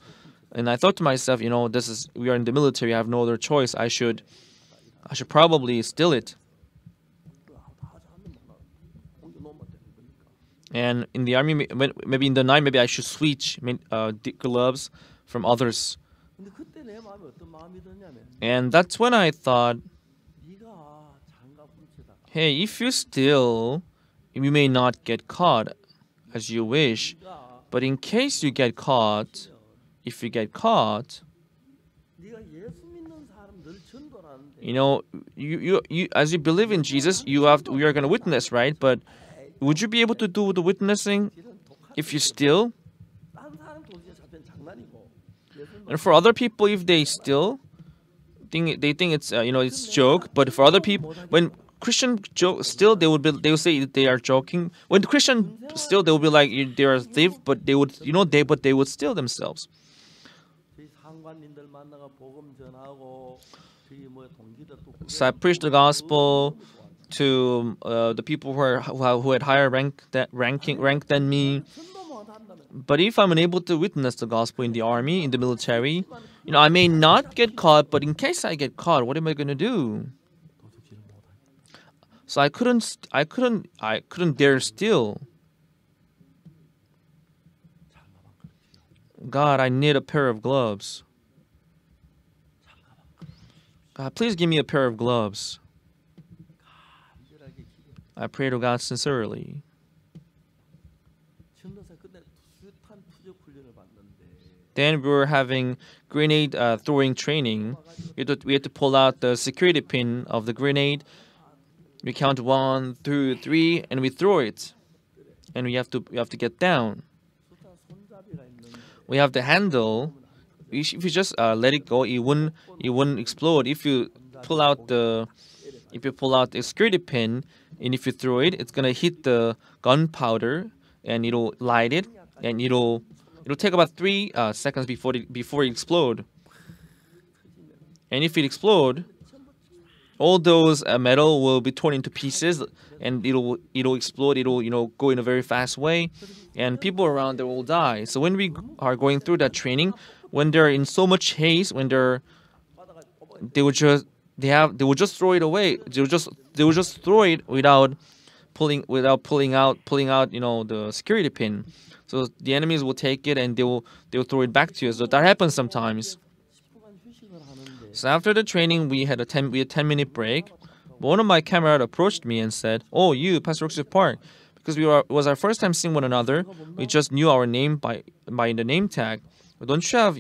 And I thought to myself, we are in the military, I have no other choice. I should probably steal it. And in the army, maybe in the night, maybe I should switch gloves from others. 근데 그때 내 마음이 어떤 마음이 드냐면 And that's when I thought, 네가 장갑 훔치다가 hey, if you steal, you may not get caught as you wish. But in case you get caught, if you get caught, 네가 예수 믿는 사람들 전도하는데 you as you believe in Jesus, we are going to witness, right? But would you be able to do the witnessing if you steal? 딴 사람 도시에 잡힌 장난이고 예수 And for other people, if they steal, they think it's it's joke. But for other people, when Christian joke still, they will say they are joking. When Christian still, they will be like they are a thief, but they would they would steal themselves. 저희 상관님들 만나가 복음 전하고 저희 뭐 동기들 또 So I preached the gospel to the people who had higher rank than me. 전도 못 한다면 But if I'm unable to witness the gospel in the army, in the military, I may not get caught. But in case I get caught, what am I going to do? 도둑질을 못 하니까 So I couldn't dare steal. God, I need a pair of gloves. God, please give me a pair of gloves. 간절하게 기도. I pray to God sincerely. 전도사 그때 수탄 투적 훈련을 받는데 Then we were having grenade throwing training. We had to pull out the security pin of the grenade. We count 1, 2, 3, and we throw it. And we have to get down. 수탄 손잡이가 있는데 We have the handle. If you just let it go, it wouldn't explode. If you pull out the security pin, and if you throw it, it's gonna hit the gunpowder, and it'll light it, and it'll take about 3 seconds before it explode. And if it explode, all those metal will be torn into pieces, and it'll explode. It'll go in a very fast way, and people around there will die. So when we are going through that training, when they're in so much haste, when they would just they will just throw it away. They will just throw it without pulling out the security pin. So the enemies will take it and they will throw it back to you. So that happens sometimes. 10분간 휴식을 하는데 So after the training, we had a 10-minute break. One of my comrades approached me and said, "Oh, you, Pastor Oxu Park," because it was our first time seeing one another. We just knew our name by the name tag. But don't you have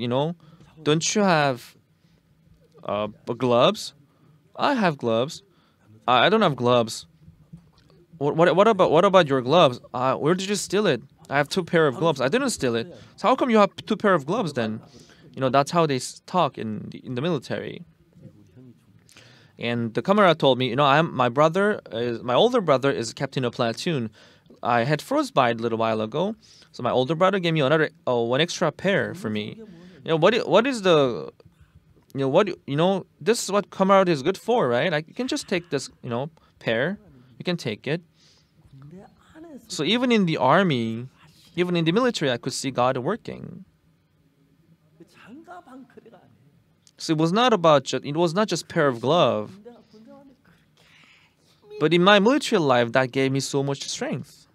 gloves? I have gloves. I don't have gloves. What about your gloves? Where did you steal it? I have 2 pair of gloves. I didn't steal it. So how come you have 2 pair of gloves then? That's how they talk in the military. And the comrade told me, my older brother is captain of platoon. I had frostbite a little while ago, so my older brother gave me another 1 extra pair for me. What is the this is what comrade is good for, right? Like, you can just take this pair. You can take it. 군대 안에서 So even in the army, even in the military, I could see God working. 그 장갑 한 컬레가 아니에요. So it was not just pair of glove, 군대 안에 그렇게 but in my military life that gave me so much strength.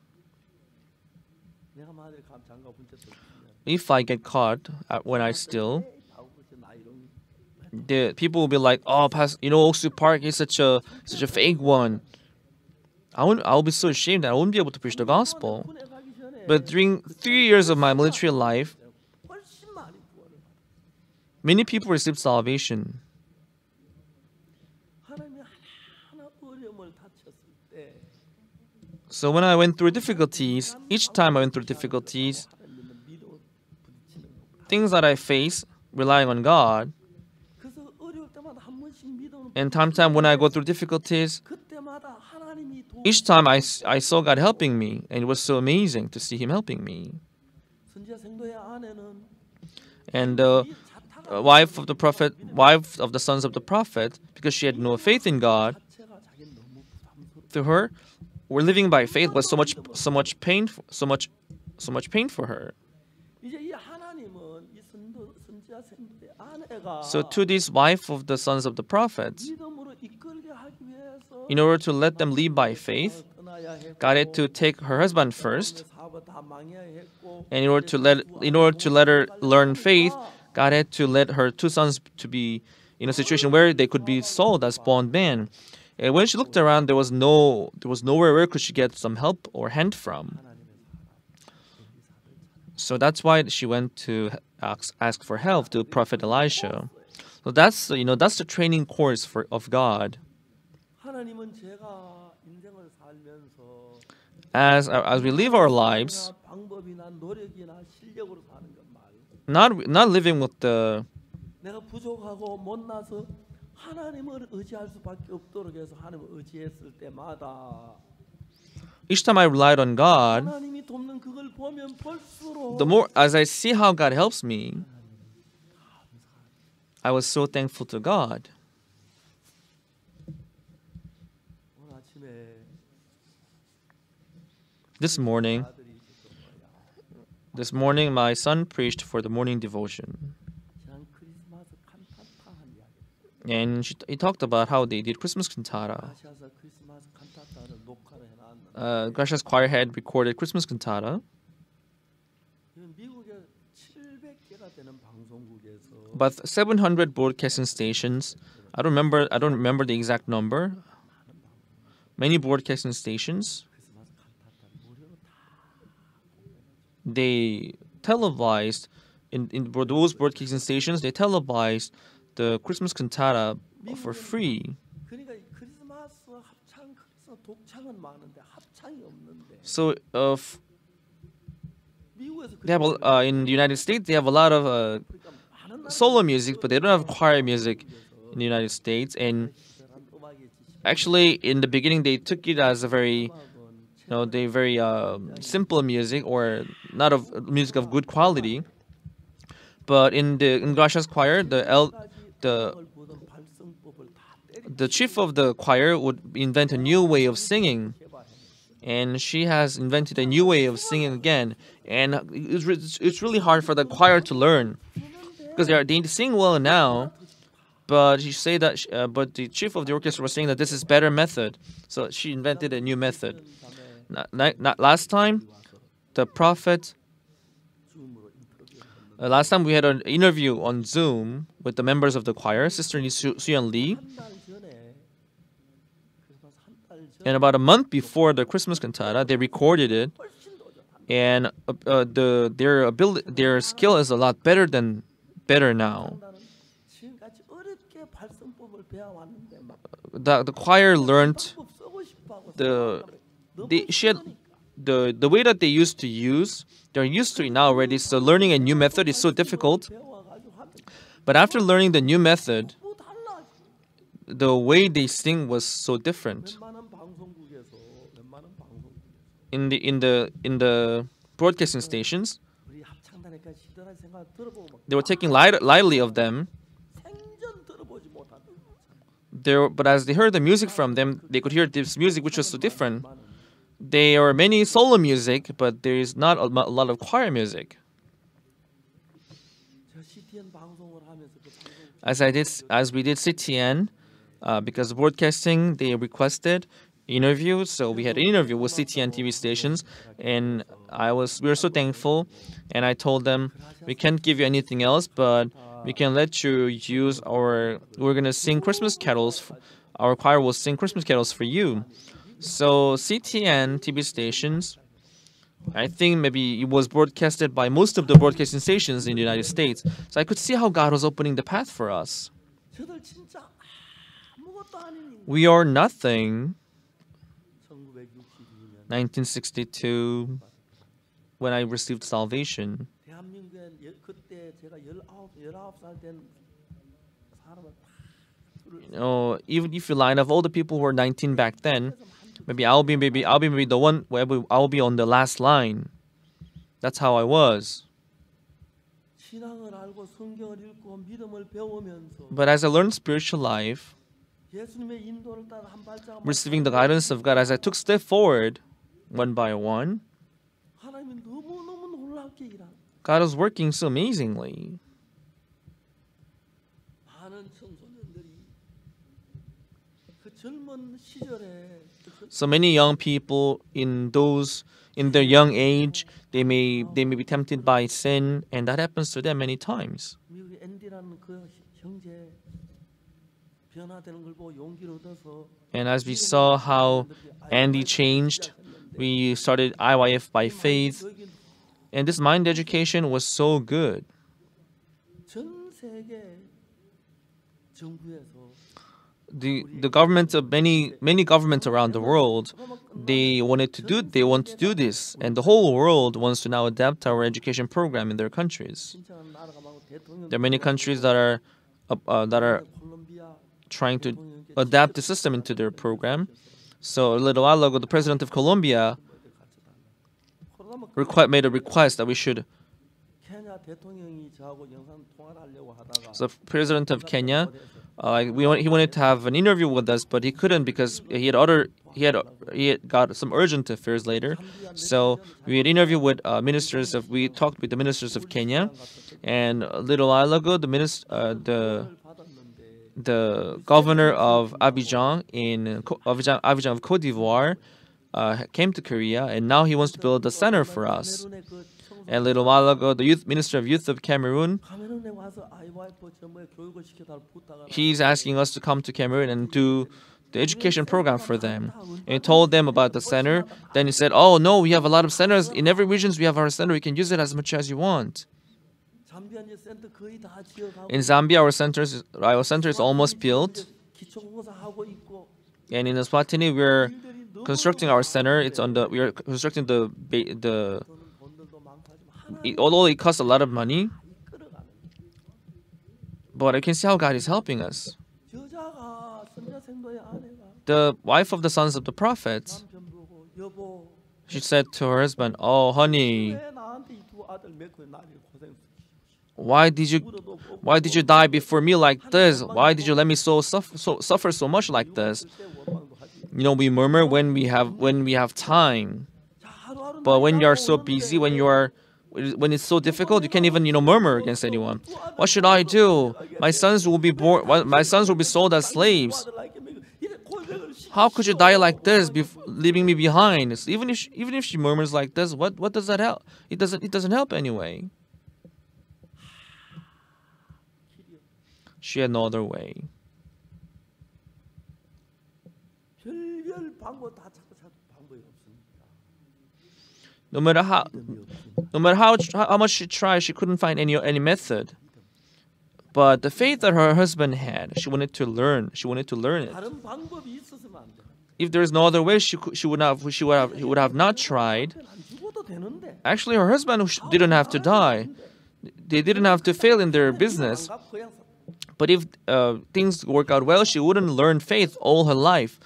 내가 만약에 장갑 훔쳤으면 If I get caught when I steal, 나 이런 the people will be like, "Oh, Oxu Park is such a fake one." I'll be so ashamed that I won't be able to preach the gospel. 군에 가기 전에 But during 3 years of my military life, 훨씬 많이 구원을 받았어요. many people received salvation. 하나님이 하나하나 어려움을 닥쳤을 때 So when I went through difficulties, each time I went through difficulties, 하나님은 믿음을 부딪히는 겁니다. things that I face, relying on God, 그래서 어려울 때마다 한 번씩 믿음을 and time when I go through difficulties, 그때마다 하나님이 each time I saw God helping me, and it was so amazing to see Him helping me. 선지자 생도의 아내는 And the 이 자타가 wife of the sons of the prophet, because she had no faith in God, 자체가 자기는 너무 부담스러워. to her, living by faith was so much pain for her. 이제 이 하나님은 이 선지자 생도의 아내가 So to this wife of the sons of the prophets, 믿음으로 이끌게 하기 위해서 in order to let them live by faith, 떠나야 했고 God had to take her husband first, 사업을 다 망해야 했고 and in order to let her learn faith, God had to let her 2 sons to be in a situation where they could be sold as bondmen. And when she looked around, there was nowhere where could she get some help or hand from. So that's why she went to ask for help to Prophet Elisha. So that's the training course of God. 하나님은 제가 인생을 살면서 As we live our lives, 방법이나 노력이나 실력으로 사는 것 말고 not living with the 내가 부족하고 못나서 하나님을 의지할 수밖에 없도록 해서 하나님을 의지했을 때마다 each time I relied on God, 하나님이 돕는 그걸 보면 볼수록 the more as I see how God helps me, I was so thankful to God. 오늘 아침에 This morning, 아들이 있었던 거야. this morning my son preached for the morning devotion, 지난 크리스마스 칸타타 한 이야기. and he talked about how they did Christmas cantata. 아시아서 크리스마스 칸타타를 녹화를 해놨는데 Gracia's choir had recorded Christmas cantata, 미국에 700개가 되는 방송국에서 but 700 broadcasting stations. I don't remember the exact number. Many broadcasting stations, 크리스마스 칸타타를 무료로 다 they televised in those broadcasting stations. They televised the Christmas cantata for free. 그러니까 이 크리스마스 합창 크리스마스 독창은 많은데 합창이 없는데 So 미국에서 they have in the United States they have a lot of 그러니까 많은 solo music, but they don't have choir music in the United States. And 나라들은 음악의 지식 actually, in the beginning, they took it as a very 음악은 they very simple music or not of music of good quality. But in Gracia's choir, the 걸 보던 발성법을 the chief of the choir would invent a new way of singing, and she has invented a new way of singing again. And it's really hard for the choir to learn because they sing well now, but she say that but the chief of the orchestra was saying that this is better method, so she invented a new method. Not last time, the prophet. Last time we had an interview on Zoom with the members of the choir, Sister Suyeon Lee. And about a month before the Christmas cantata, they recorded it, and their skill is a lot better now. The choir learned the way that they used to use. They're used to it now already. So learning a new method is so difficult. But after learning the new method, the way they sing was so different. In the broadcasting stations, they were taking lightly of them. But as they heard the music from them, they could hear this music which was so different. There are many solo music, but there is not a lot of choir music. As we did CTN, because broadcasting, they requested interviews, so we had an interview with CTN TV stations, and we were so thankful, and I told them we can't give you anything else, but we can let you use we're gonna sing Christmas carols. Our choir will sing Christmas carols for you. So CTN TV stations, I think maybe it was broadcasted by most of the broadcasting stations in the United States. So I could see how God was opening the path for us. We are nothing. 1962, when I received salvation. Even if you line up all the people who were 19 back then, maybe I'll be the one where I'll be on the last line. That's how I was. But as I learned spiritual life, receiving the guidance of God, as I took step forward, one by one, God was working so amazingly. So many young people in their young age, they may be tempted by sin, and that happens to them many times. And as we saw how Andy changed, we started IYF by faith, and this mind education was so good. The governments of many governments around the world, they want to do this, and the whole world wants to now adapt our education program in their countries. There are many countries that are trying to adapt the system into their program. So a little while ago, the president of Colombia made a request that we should. So president of Kenya, he wanted to have an interview with us, but he couldn't because he had got some urgent affairs later. So we had interview with we talked with the ministers of Kenya, and a little while ago, the governor of Abidjan of Cote d'Ivoire came to Korea, and now he wants to build a center for us. And a little while ago, the Minister of Youth of Cameroon, he's asking us to come to Cameroon and do the education program for them. And he told them about the center. Then he said, "Oh no, we have a lot of centers in every region. We have our center. You can use it as much as you want." In Zambia, our center is almost built, and in Eswatini, we're constructing our center. We are constructing although it costs a lot of money, but I can see how God is helping us. The wife of the sons of the prophets, she said to her husband, "Oh, honey, why did you die before me like this? Why did you let me suffer so much like this? 때 원망도 하지. We murmur when we have time. 자, 하루하루 But when you are 나이가 so busy, when it's so difficult, you can't even murmur against anyone. What should I do? My sons will be born. My sons will be sold as slaves. 아들 낳게 먹여. 이래 고백을 How could you die like this, leaving me behind? Even if she murmurs like this, what does that help? It doesn't help anyway. She had no other way. 별별 방법 다 찾고 방법이 없습니다. No matter how, 믿음이 없습니다. no matter how much she tried, she couldn't find any method. But the faith that her husband had, she wanted to learn. She wanted to learn it. 다른 방법이 있었으면 안 돼. If there is no other way, he would have not tried. 안 죽어도 되는데. Actually, her husband didn't have to die. They didn't have to fail in their business. But if things work out well, she wouldn't learn faith all her life.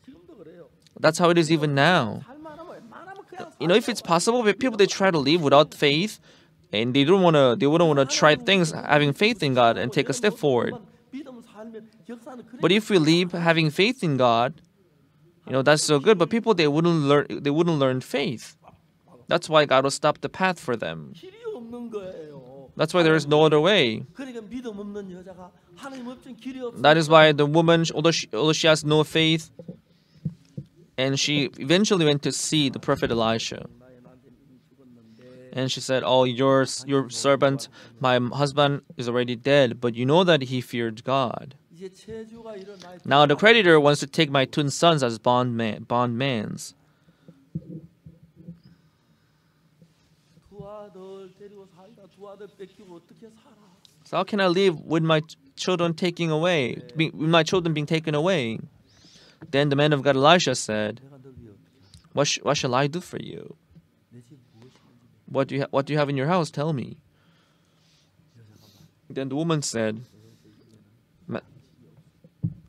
지금도 그래요. That's how it is even now. 살만하면 웬만하면 그냥 If it's possible, but people they try to live without faith, and they wouldn't want to try things having faith in God and take a step forward. 믿음 살면 역사는 그래. But if we live having faith in God, that's so good. But people they wouldn't learn faith. That's why God will stop the path for them. 길이 없는 거예요. That's why there is no other way. 그러니까 믿음 없는 여자가 하나님 없인 길이 없어. That is why the woman, although she has no faith, and she eventually went to see the prophet Elisha. 나의 남편 이미 죽었는데 And she said, "Oh, your servant, my husband is already dead, but you know that he feared God. 이제 체주가 일어나 있다. Now the creditor wants to take my twin sons as bondmans. 두 아들 데리고 살다 두 아들 뺏기고 어떻게 살아? So how can I live with my children with my children being taken away?" Then the man of God Elisha said, 내가 널 위해 어떻게 할까? what shall I do for you? 내 집 무엇이 있는지 What do you have in your house? Tell me." Then the woman said,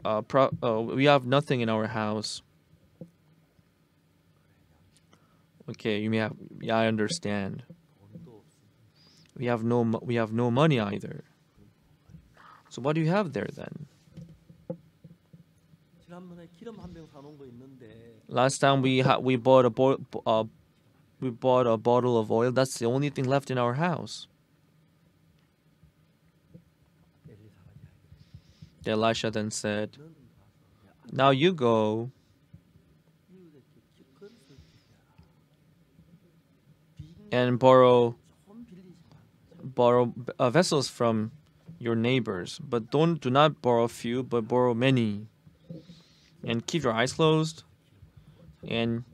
"We have nothing in our house." Okay, I understand. 돈도 없어. We have no money either. So what do you have there then? 지난번에 기름 한 병 사놓은 거 있는데 Last time we bought a bottle of oil. That's the only thing left in our house. 엘리사가 이야기해. Then Elisha then said, 너는 가서 "Now you go 이웃에게 그릇을 빌려라. and borrow 조금 빌리지 마. borrow vessels from your neighbors, but do not borrow few, but borrow many, and keep your eyes closed, and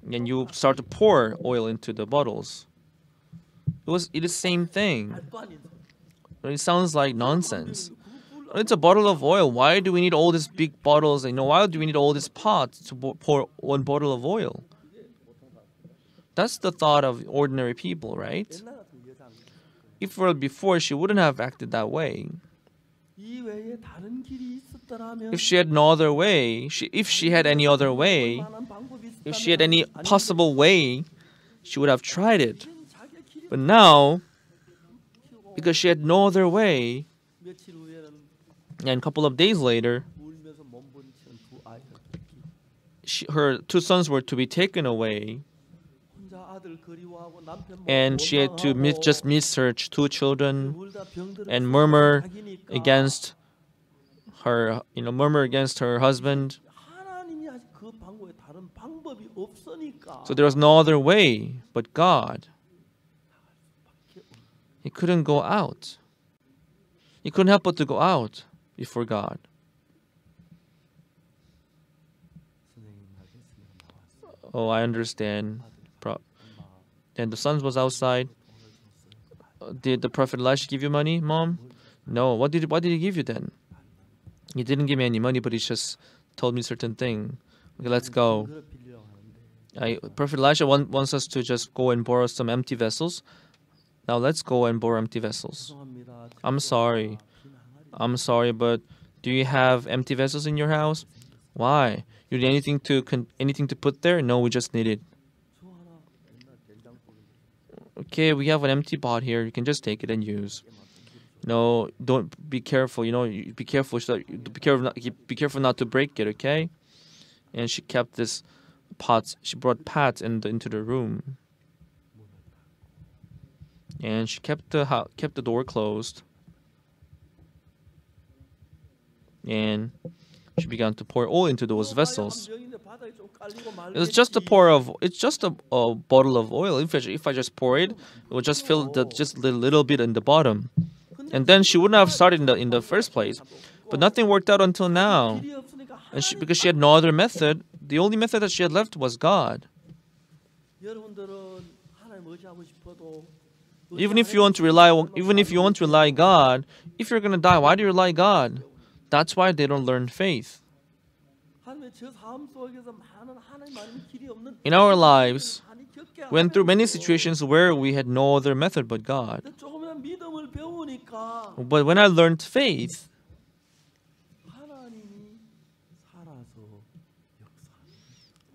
you start to pour oil into the bottles." It is same thing. 말도 아닌 It sounds like nonsense. It's a bottle of oil. Why do we need all these big bottles? Why do we need all these pots to pour one bottle of oil? That's the thought of ordinary people, right? 옛날 같은 여자는 If it were before, she wouldn't have acted that way. 이 외에 다른 길이 있었더라면 If she had no other way, if she had any other way, 만한 방법이 if she had 있었다면 any 아니, possible way, she would have tried it. 이제는 자기가 길이 But now, 없고 because she had no other way, 며칠 후에는 and a couple of days later, 울면서 몸부림치는 두 아이를 her two sons were to be taken away, 혼자 아들 그리워하고 남편 and she had to just miss her two children 울다 병들어 and murmur 자기니까 against her husband. 하나님이 아직 그 방법에 다른 방법이 없으니까 So there was no other way but God. He couldn't go out. He couldn't help but to go out before God. 선생님 알겠습니다. 나왔어. Oh, I understand. And the son was outside. Did the prophet Elisha give you money, Mom? No. What did he give you then? He didn't give me any money, but he just told me certain thing. Okay, let's go. 그걸 빌리려고 하는데 Prophet Elisha wants us to just go and borrow some empty vessels. Now let's go and borrow empty vessels. 죄송합니다. I'm sorry. 빈 항아리 I'm sorry, but do you have empty vessels in your house? Why? You need anything to put there? No, we just need it. okay, we have an empty pot here. You can just take it and use. No, don't be careful. Be careful. Be careful not to break it. Okay. And she kept this pot. She brought Pat into the room, and she kept the door closed. And she began to pour oil into those vessels. It's just a bottle of oil. If I just pour it, it would just fill just a little bit in the bottom, and then she wouldn't have started in the first place. But nothing worked out until now, and because she had no other method. The only method that she had left was God. Even if you want to rely God, if you're gonna die, why do you rely God? That's why they don't learn faith. In our lives, we went through many situations where we had no other method but God. But when I learned faith,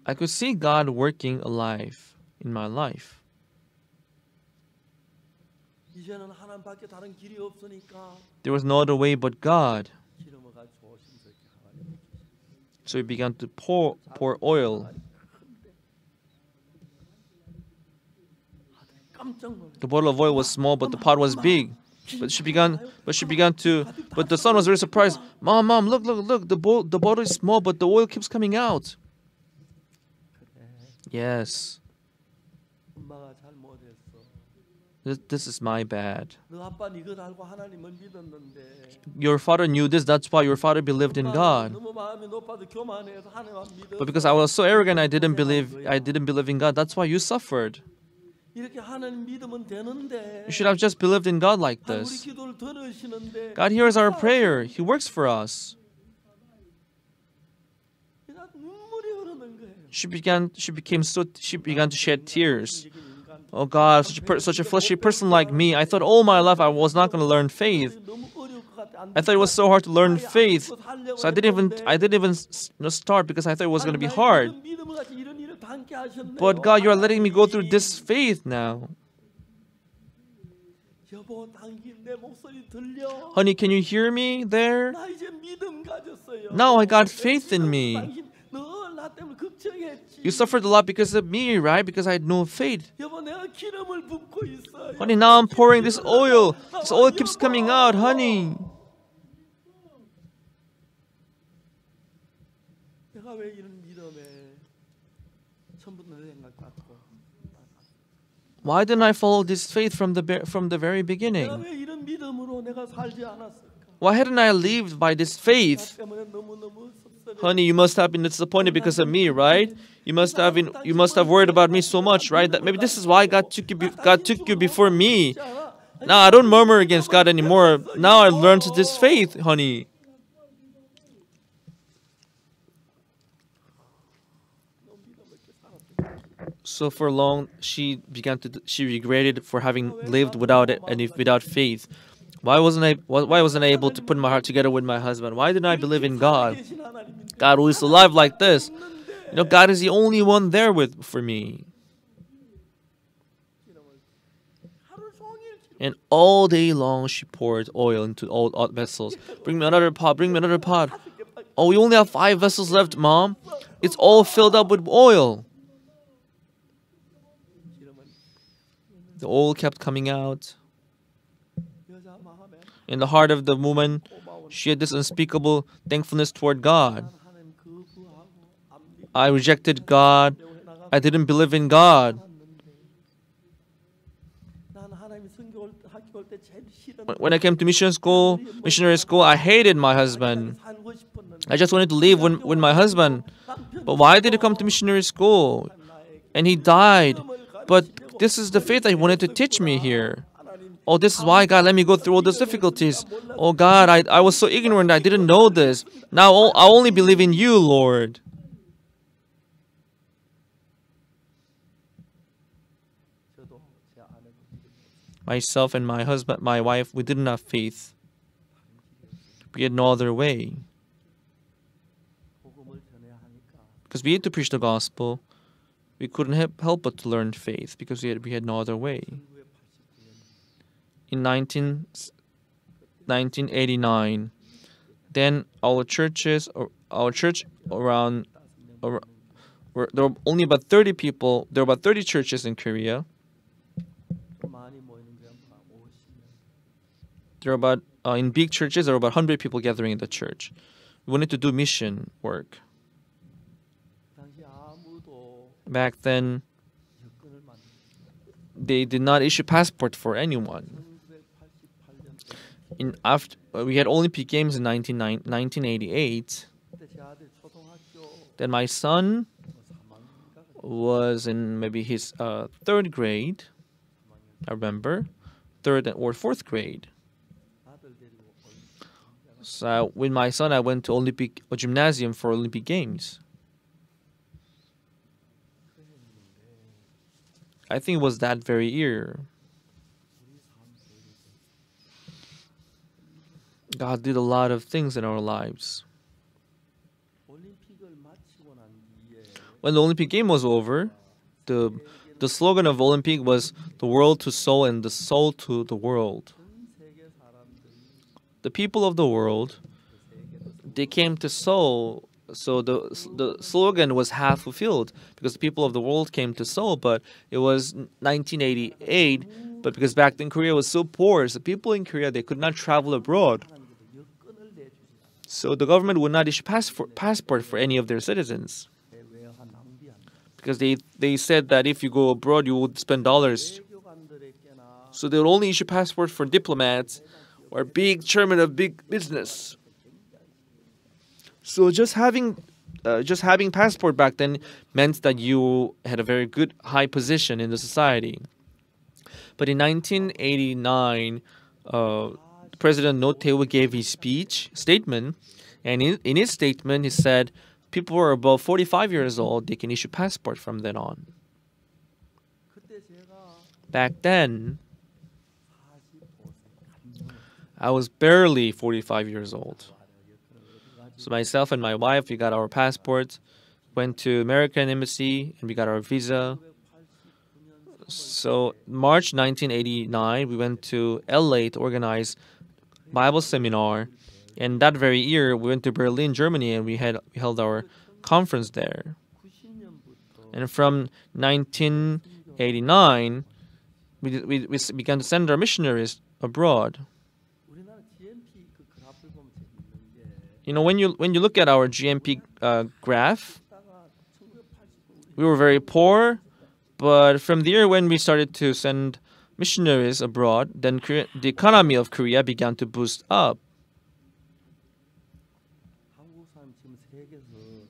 I could see God working alive in my life. There was no other way but God. So he began to pour oil. The bottle of oil was small, but the pot was big. But the son was very surprised. Mom, look, the bottle is small, but the oil keeps coming out. Yes. This is my bad. Your father knew this, that's why your father believed in God. But because I was so arrogant, I didn't believe in God, that's why you suffered. You should have just believed in God like this. God hears our prayer. He works for us. She began to shed tears. Oh God, such a fleshy person like me. I thought all my life I was not going to learn faith. I thought it was so hard to learn faith. So I didn't even start because I thought it was going to be hard. But God, you are letting me go through this faith now. Honey, can you hear me there? Now I got faith in me. You suffered a lot because of me, right? Because I had no faith. Honey, now I'm pouring this oil. This oil keeps coming out, honey. Why didn't I follow this faith from the very beginning? Why hadn't I lived by this faith? Honey, you must have been disappointed because of me, right? You must have worried about me so much, right? That maybe this is why God took you before me. Now I don't murmur against God anymore. Now I learned this faith, honey. So for long, she regretted for having lived without faith. Why wasn't I able to put my heart together with my husband? Why didn't I believe in God? God who is alive like this. God is the only one there for me. And all day long she poured oil into all vessels. Bring me another pot, bring me another pot. Oh, we only have 5 vessels left, Mom. It's all filled up with oil. The oil kept coming out. In the heart of the woman, she had this unspeakable thankfulness toward God. I rejected God. I didn't believe in God. When I came to missionary school, I hated my husband. I just wanted to leave with my husband. But why did he come to missionary school? And he died. But this is the faith that he wanted to teach me here. Oh, this is why God let me go through all these difficulties. Oh God, I was so ignorant, I didn't know this. Now I only believe in you, Lord. Myself and my husband, my wife, we didn't have faith. We had no other way. Because we had to preach the gospel, we couldn't help but to learn faith because we had no other way. in 1989. Then our church around, there were only about 30 people. There were about 30 churches in Korea. 많이 모이는 게 한 50명. There were about in big churches there were about 100 people gathering in the church. We wanted to do mission work. 당시 아무도 Back then, 여권을 만들. they did not issue passport for anyone. 1988년 We had Olympic Games in 1988. 그때 제 아들 초등학교 Then my son 3학년인가 was in maybe his third grade. I remember, third or fourth grade. 아들 데리고 올림픽 So with my son, I went to Olympic gymnasium for Olympic Games. I think it was that very year. God did a lot of things in our lives. 올림픽을 마치고 난 뒤에 When the Olympic game was over, the slogan of Olympic was the world to soul and the soul to the world. 전 세계 사람들이 The people of the world, they came to Seoul. So the slogan was half fulfilled because the people of the world came to Seoul, but it was 1988. But because back then Korea was so poor, so people in Korea they could not travel abroad. 하나님께서 여권을 내주지 So the government would not issue passport for any of their citizens 않아요. 낭비한 because they said that if you go abroad you would spend dollars. 외교관들에게나 So they would only issue passport for diplomats or big chairman of big business. So just having passport back then meant that you had a very good high position in the society. But in 1989, President Roh Tae-woo gave his statement, and in his statement he said people who are above 45 years old they can issue passport from then on. 그때 제가 Back then, 45세 I was barely 45 years old. So myself and my wife, we got our passports, went to American embassy, and we got our visa. So March 1989, we went to LA to organize Bible seminar, and that very year we went to Berlin, Germany, and we held our conference there. 90년부터 And from 1989, we began to send our missionaries abroad. 우리나라 GNP 그 그래프를 보면 재밌는 게 You know, when you look at our GMP graph, 다가 1989 we were very poor, but from the year when we started to send missionaries abroad, then the economy of Korea began to boost up. 한국 사람 지금 세계에서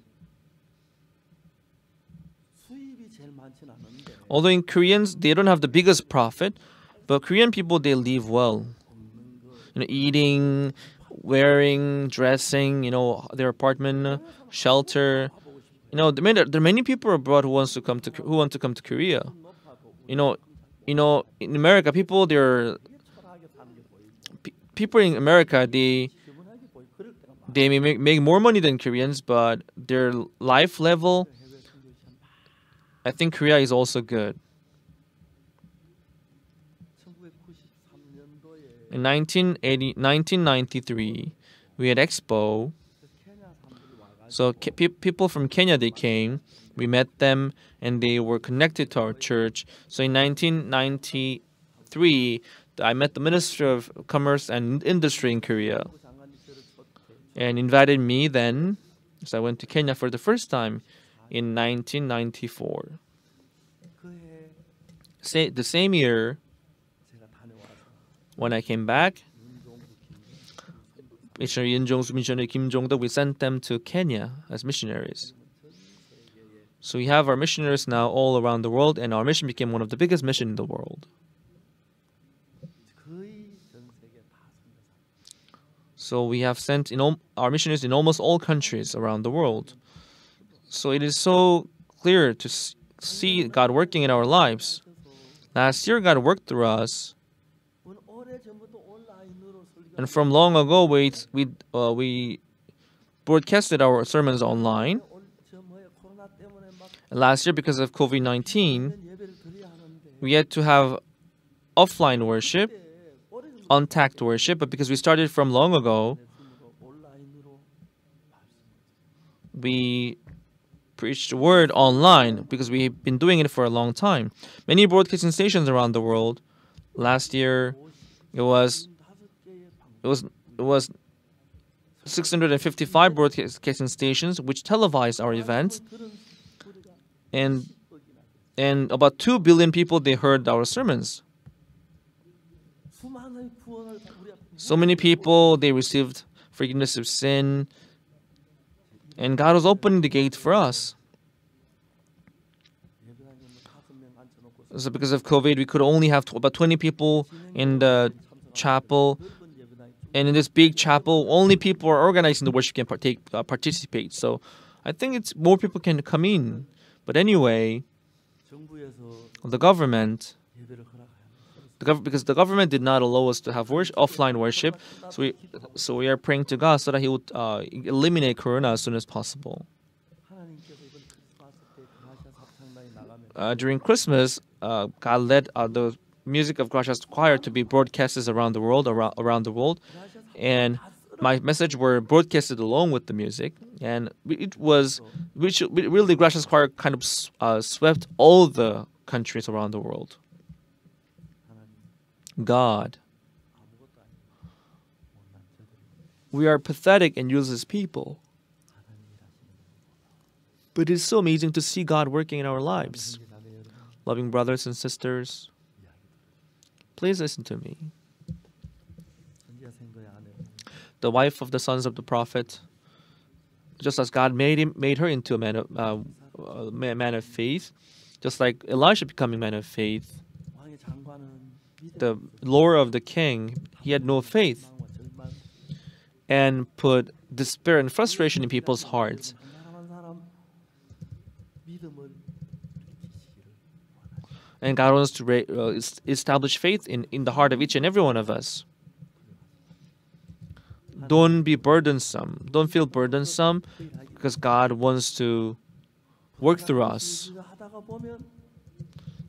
수입이 제일 많진 않은데 Although in Koreans, they don't have the biggest profit, but Korean people, they live well. You know, eating, wearing, dressing, you know, their apartment, shelter. You know, there are many people abroad who want to come to Korea. You know, in America, people 철학하게 사는 게 보이고 people in America they 시원하게 보이고 그럴 때가 많아요. they may make more money than Koreans, but their life level, 해외 선교 시간 I think Korea is also good. 1993년도에 In 1993, we had Expo. 케냐 사람들이 와가지고 So people from Kenya, they came. We met them, and they were connected to our church. So in 1993, I met the Minister of Commerce and Industry in Korea, 장관이 저를 초대해 and invited me then. So I went to Kenya for the first time in 1994. 그해 The same year, 제가 다녀와서 when I came back, 윤종국 missionary Yun Jong-soo, missionary Kim Jong-duk, we sent them to Kenya as missionaries. So we have our missionaries now all around the world, and our mission became one of the biggest missions in the world. 거의 전 세계 다 선교사. So we have sent our missionaries in almost all countries around the world. So it is so clear to see God working in our lives. Last year, God worked through us, 오래 전부터 온라인으로 설교. and from long ago, we broadcasted our sermons online. 저 뭐야 코로나 때문에 막 And last year, because of COVID-19, 예배를 드려야 하는데 we had to have offline worship. 그때 untact worship, but because we started from long ago, 손으로 온라인으로 we preach the word online because we've been doing it for a long time. Many broadcasting stations around the world. Last year, it was 55개의 방송 it was it was 655 broadcasting stations which televised our events, 들은 소리가 and 뻑이나 and about 2 billion people they heard our sermons. 수많은 구원을 우리 앞에 So many people they received forgiveness of sin, and God was opening the gate for us. 예배당에 5명 앉혀놓고 So because of COVID, we could only have about 20 people in the chapel, 넓은 예배당에 and in this big chapel, only people who are organizing the worship can participate. So I think it's more people can come in. But anyway, 정부에서 the government, 예배를 허락해야 because the government did not allow us to have offline worship, so we are praying to God so that He would eliminate Corona as soon as possible. 하나님께서 이번 크리스마스 때 그라시아 합창단이 나가면 During Christmas, God led the music of Gracias Choir to be broadcasted around the world, around the world, and my message were broadcasted along with the music, and really Gracias Choir kind of swept all the countries around the world. God, 아무것도 아니고 못난 저들 we are pathetic and useless people, but it's so amazing to see God working in our lives. 자매 여러분 Loving brothers and sisters, please listen to me. 선지자 생도의 아내 The wife of the sons of the prophet, just as God made her into a man of faith, just like Elisha becoming man of faith, 왕의 장관은 the lord of the king, he had no faith 절망과 절망 and put despair and frustration in people's hearts. 한 사람 믿음을 일으키시기를 And God wants to establish faith in the heart of each and every one of us. Don't be burdensome. Don't feel burdensome because God wants to work through us. 하다가 보면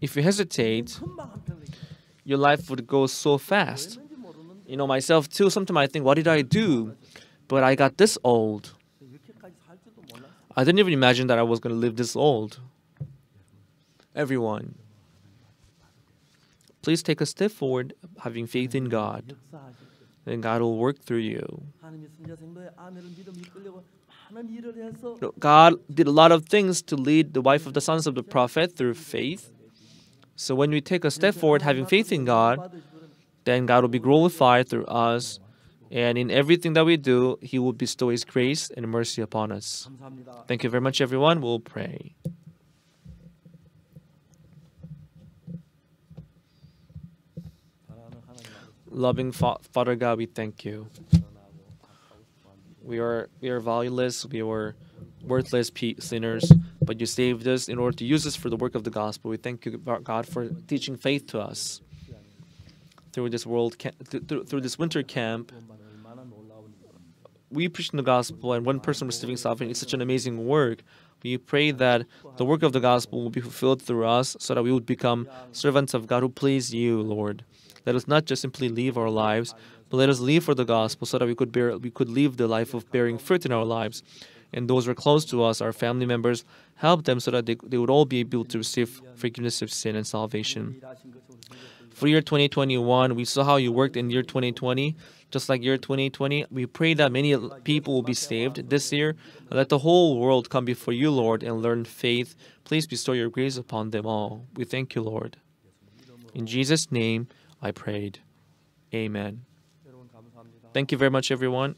If you hesitate, 금방 한편을 your life would go so fast. 했는지 모르는데 You know, myself too, sometimes I think, what did I do? But I got this old. 이렇게까지 살 줄도 몰랐어. I didn't even imagine that I was going to live this old. Everyone, please take a step forward having faith in God. 역사하실 때 Then God will work through you. 하나님이 선지자 생도의 아내를 믿음 이끌려고 많은 일을 해서 God did a lot of things to lead the wife of the sons of the prophet through faith. So when we take a step forward having faith in God, then God will be glorified through us. And in everything that we do, He will bestow His grace and mercy upon us. 감사합니다. Thank you very much, everyone. We'll pray. 사랑하는 하나님 아버지, Loving Father God, we thank you. 전하고 가까우시고 하는 We are valueless. We were worthless sinners, but you saved us in order to use us for the work of the gospel. We thank you, God, for teaching faith to us through this through this winter camp. 구원만 얼마나 놀라운 일입니까? We preaching the gospel, and one person receiving salvation is such an amazing work. We pray that the work of the gospel will be fulfilled through us, so that we would become servants of God who please you, Lord. Let us not just simply live our lives, but let us live for the gospel, so that we could live the life of bearing fruit in our lives. And those who are close to us, our family members, help them so that they would all be able to receive forgiveness of sin and salvation. 일하신 것을 우리 생각해 For year 2021, we saw how you worked in year 2020. Just like year 2020, we pray that many people will be saved this year. Let the whole world come before you, Lord, and learn faith. Please bestow your grace upon them all. We thank you, Lord. In Jesus' name, I prayed. Amen. 여러분 감사합니다. Thank you very much, everyone.